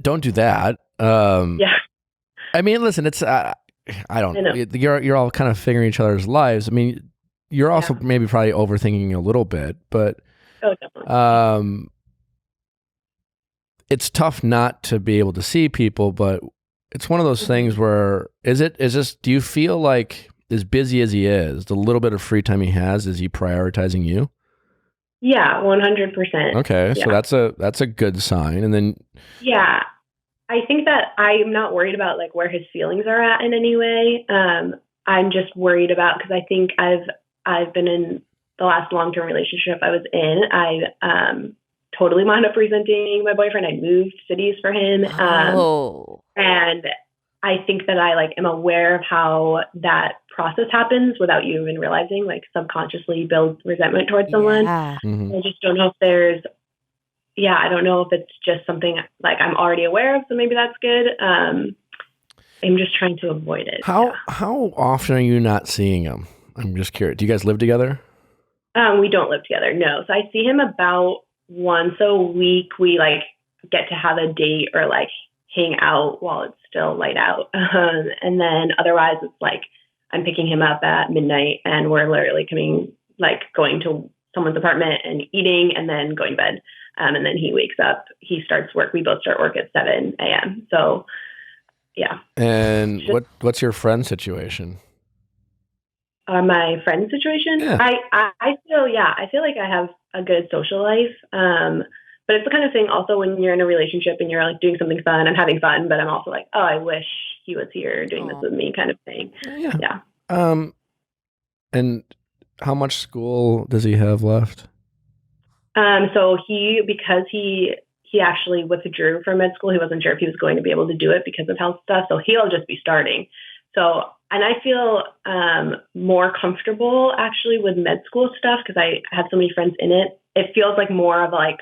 don't do that. I mean, listen, it's, I don't know. You're all kind of figuring each other's lives. I mean, you're also maybe probably overthinking a little bit, but it's tough not to be able to see people, but it's one of those things where do you feel like as busy as he is, the little bit of free time he has, is he prioritizing you? Yeah, 100%. Okay. So that's a good sign. And then I think that I'm not worried about like where his feelings are at in any way. I'm just worried about, because I think I've been in the last long-term relationship I was in. I totally wound up resenting my boyfriend. I moved cities for him. And I think that I like am aware of how that process happens without you even realizing, like subconsciously build resentment towards someone. Mm-hmm. I just don't know if there's I don't know if it's just something like I'm already aware of, so maybe that's good. I'm just trying to avoid it. How often are you not seeing him? I'm just curious. Do you guys live together? We don't live together, no. So I see him about once a week. We like get to have a date or like hang out while it's still light out. And then otherwise it's like I'm picking him up at midnight and we're literally going to someone's apartment and eating and then going to bed. And then he wakes up, he starts work. We both start work at 7 a.m. So, yeah. And what's your friend situation? My friend situation? Yeah. I feel like I have a good social life. But it's the kind of thing also when you're in a relationship and you're like doing something fun, I'm having fun, but I'm also like, oh, I wish he was here doing this with me kind of thing. Yeah. And how much school does he have left? So because he actually withdrew from med school, he wasn't sure if he was going to be able to do it because of health stuff. So he'll just be starting. So, and I feel more comfortable actually with med school stuff because I have so many friends in it. It feels like more of like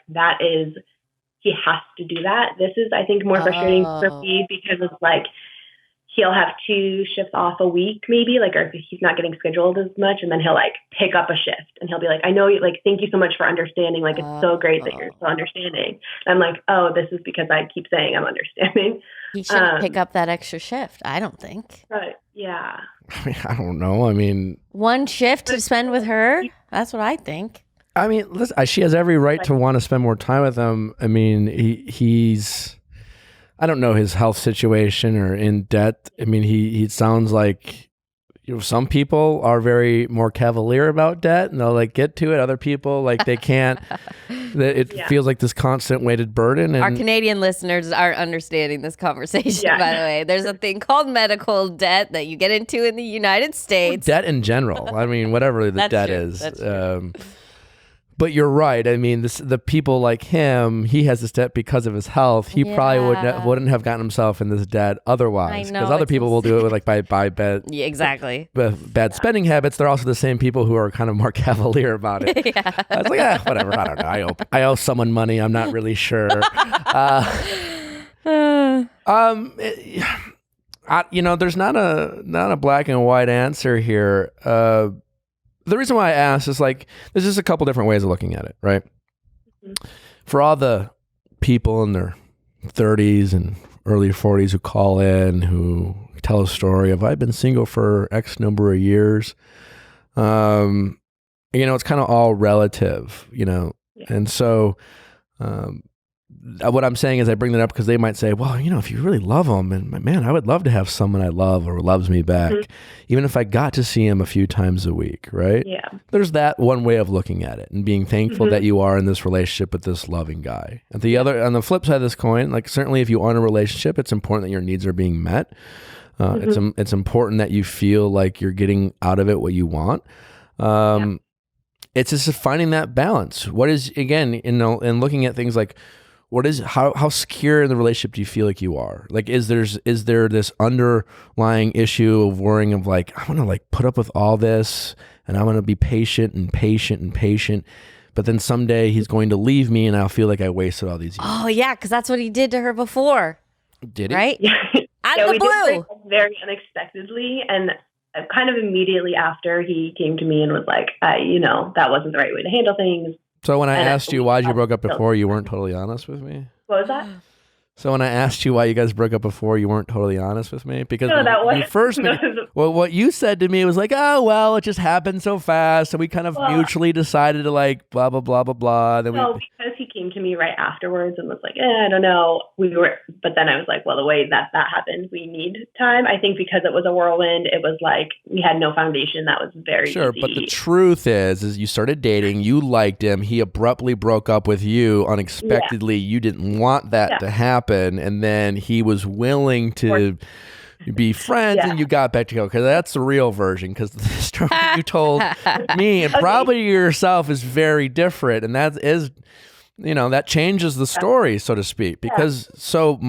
he has to do that. This is, I think, more frustrating for me because it's like he'll have 2 shifts off a week, maybe, like, or he's not getting scheduled as much. And then he'll like pick up a shift and he'll be like, I know you, like, thank you so much for understanding. Like, it's so great that you're so understanding. And I'm like, oh, this is because I keep saying I'm understanding. He shouldn't pick up that extra shift, I don't think. Right. Yeah. I mean, I don't know. I mean, 1 shift to spend with her? That's what I think. I mean, listen, she has every right to want to spend more time with him. I mean, he's, I don't know his health situation or in debt. I mean, he sounds like, some people are very more cavalier about debt and they'll like get to it. Other people, like they can't, it feels like this constant weighted burden. And our Canadian listeners aren't understanding this conversation, by the way. There's a thing called medical debt that you get into in the United States. Debt in general. I mean, whatever the debt true. is. That's true. But you're right. I mean, the people like him, he has this debt because of his health. He probably wouldn't have gotten himself in this debt otherwise. Because other people will do it with like by bad, exactly, bad spending habits. They're also the same people who are kind of more cavalier about it. I was like, whatever. I don't know. I owe someone money. I'm not really sure. There's not a black and white answer here. The reason why I asked is like, there's just a couple different ways of looking at it, right? Mm-hmm. For all the people in their 30s and early 40s who call in, who tell a story of, I've been single for X number of years. It's kind of all relative, and so what I'm saying is I bring that up because they might say, well, if you really love him, and man, I would love to have someone I love or loves me back, even if I got to see him a few times a week, right? Yeah. There's that one way of looking at it and being thankful that you are in this relationship with this loving guy. On the flip side of this coin, like certainly if you are in a relationship, it's important that your needs are being met. It's important that you feel like you're getting out of it what you want. It's just finding that balance. What is, again, and looking at things like, how secure in the relationship do you feel like you are? Like, is there this underlying issue of worrying of like, I want to like put up with all this and I'm going to be patient, but then someday he's going to leave me and I'll feel like I wasted all these years. Oh yeah, because that's what he did to her before. Did he? Right? Out of the we blue. did break up very unexpectedly, and kind of immediately after he came to me and was like, that wasn't the right way to handle things. So when I asked you why you broke up before, you weren't totally honest with me? What was that? So when I asked you why you guys broke up before, you weren't totally honest with me? Because what you said to me was like, oh, well, it just happened so fast. And we kind of mutually decided to like blah, blah, blah, blah, blah. Then because he came to me right afterwards and was like, I don't know. But then I was like, well, the way that happened, we need time. I think because it was a whirlwind, it was like we had no foundation. That was very sure. easy. But the truth is you started dating, you liked him. He abruptly broke up with you unexpectedly. Yeah. You didn't want that to happen. And then he was willing to be friends and you got back together. Because that's the real version. Because the story you told me and probably yourself is very different. And that is, that changes the story, so to speak. Because so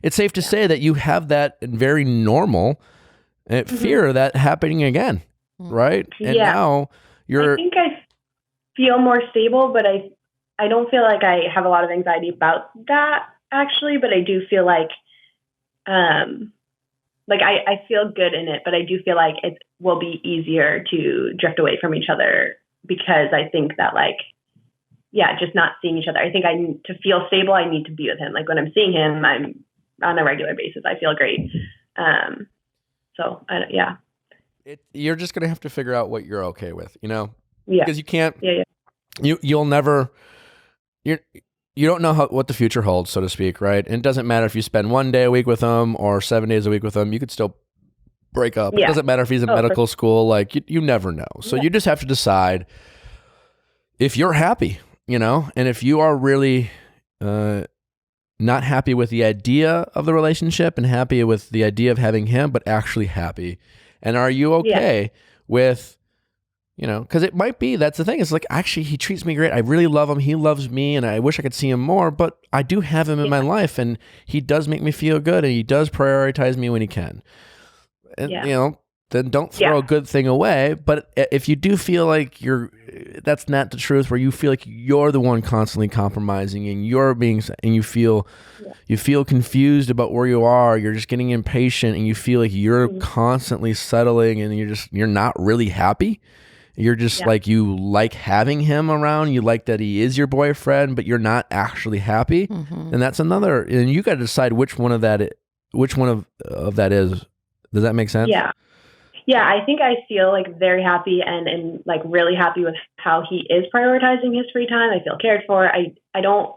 it's safe to say that you have that very normal fear of that happening again. Right? And now you're... I think I feel more stable, but I don't feel like I have a lot of anxiety about that. Actually, but I do feel like I feel good in it, but I do feel like it will be easier to drift away from each other because I think that just not seeing each other. I think to feel stable, I need to be with him. Like when I'm seeing him, I'm on a regular basis. I feel great. You're just going to have to figure out what you're okay with, Yeah. Because you can't, you'll never, you don't know what the future holds, so to speak, right? And it doesn't matter if you spend 1 day a week with him or 7 days a week with him. You could still break up. Yeah. It doesn't matter if he's in medical school. Like, you never know. So you just have to decide if you're happy, and if you are really not happy with the idea of the relationship and happy with the idea of having him, but actually happy. And are you okay with... because it might be, that's the thing. It's like, actually, he treats me great. I really love him. He loves me, and I wish I could see him more, but I do have him in my life, and he does make me feel good, and he does prioritize me when he can. And, then don't throw a good thing away. But if you do feel like that's not the truth, where you feel like you're the one constantly compromising, and you feel confused about where you are, you're just getting impatient, and you feel like you're constantly settling, and you're not really happy. You're just like, you like having him around. You like that he is your boyfriend, but you're not actually happy. Mm-hmm. And that's another, and you got to decide which one of that is. Does that make sense? Yeah. Yeah. I think I feel like very happy and like really happy with how he is prioritizing his free time. I feel cared for. I don't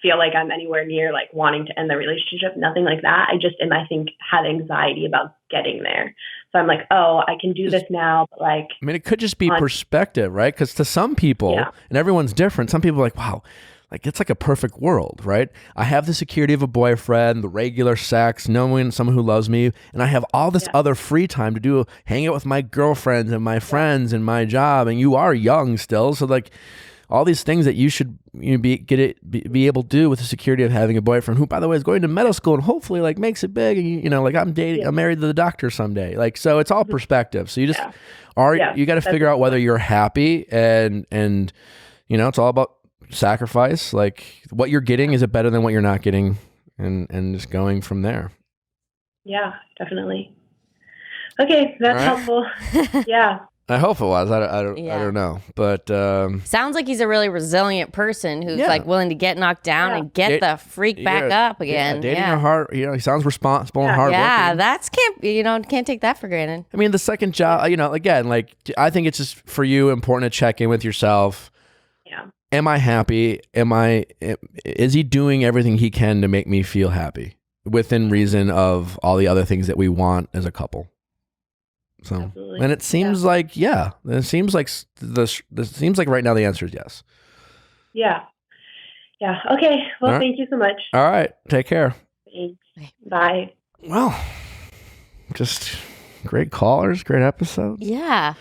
feel like I'm anywhere near like wanting to end the relationship. Nothing like that. I just I think had anxiety about getting there. So I'm like, oh, I can do this now. But like, I mean, it could just be perspective, right? Because to some people, and everyone's different. Some people are like, wow, like it's like a perfect world, right? I have the security of a boyfriend, the regular sex, knowing someone who loves me, and I have all this other free time to hang out with my girlfriends and my friends and my job. And you are young still, so like, all these things that you should be able to do with the security of having a boyfriend who, by the way, is going to medical school and hopefully like makes it big. And like I'm married to the doctor someday. Like, so it's all perspective. So you just you got to figure out whether you're happy and it's all about sacrifice. Like what you're getting, is it better than what you're not getting? And just going from there. Yeah, definitely. Okay. That's helpful. Yeah. I hope it was. I don't know, but sounds like he's a really resilient person who's like willing to get knocked down and get the freak back up again. Dating a heart, he sounds responsible and hardworking. Yeah, can't take that for granted. I mean, the second job, again, like I think it's just for you important to check in with yourself. Yeah. am I happy? Is he doing everything he can to make me feel happy within reason of all the other things that we want as a couple? So, absolutely. And it seems like, it seems like right now the answer is yes. Yeah. Yeah. Okay. Well, right. Thank you so much. All right. Take care. Thanks. Bye. Well, just great callers, great episode. Yeah.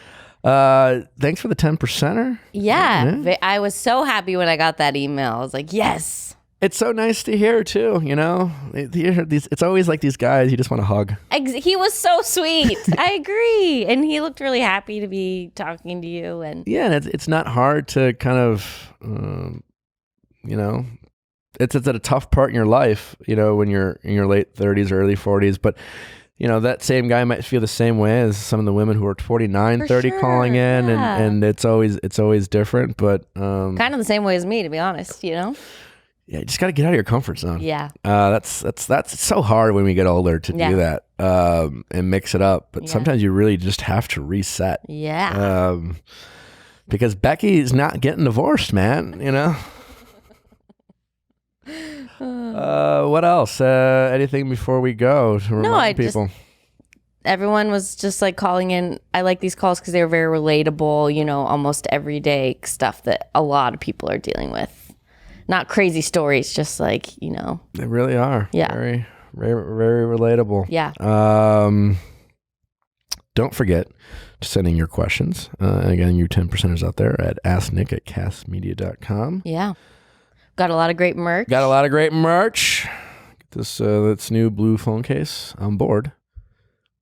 Thanks for the 10%er. Yeah. I was so happy when I got that email. I was like, yes. It's so nice to hear too, you know. It's always like these guys you just want to hug. He was so sweet. I agree, and he looked really happy to be talking to you. And yeah, and it's not hard to kind of, you know, it's at a tough part in your life, you know, when you're in your late 30s, early 40s, but. You know, that same guy might feel the same way as some of the women who are 49, for 30 calling in, and it's always different, but kind of the same way as me, to be honest, you know. Yeah, you just got to get out of your comfort zone. Yeah. That's so hard when we get older to do that and mix it up, but sometimes you really just have to reset. Yeah. Because Becky's not getting divorced, man, you know. What else? Anything before we go to remind people? Everyone was just like calling in. I like these calls because they were very relatable, you know, almost everyday stuff that a lot of people are dealing with. Not crazy stories, just like, you know. They really are. Yeah. Very, very, very relatable. Yeah. Don't forget to send in your questions. Again, you 10%ers out there at asknick@castmedia.com. Yeah. Got a lot of great merch. Get this new blue phone case on board.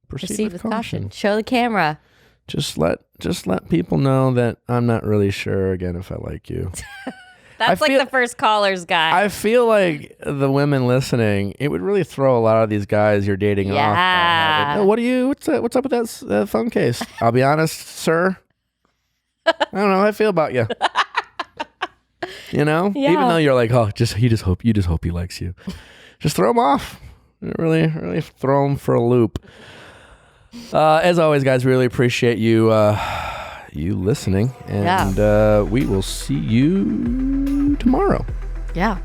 Proceed with caution. Show the camera. Just let people know that I'm not really sure again if I like you. That's like the first caller's guy. I feel like the women listening, it would really throw a lot of these guys you're dating off. Yeah. What's up with that phone case? I'll be honest, sir. I don't know how I feel about you. You know, even though you're like, oh, you just hope he likes you. Just throw him off. Really, really throw him for a loop. As always, guys, really appreciate you listening, and we will see you tomorrow. Yeah.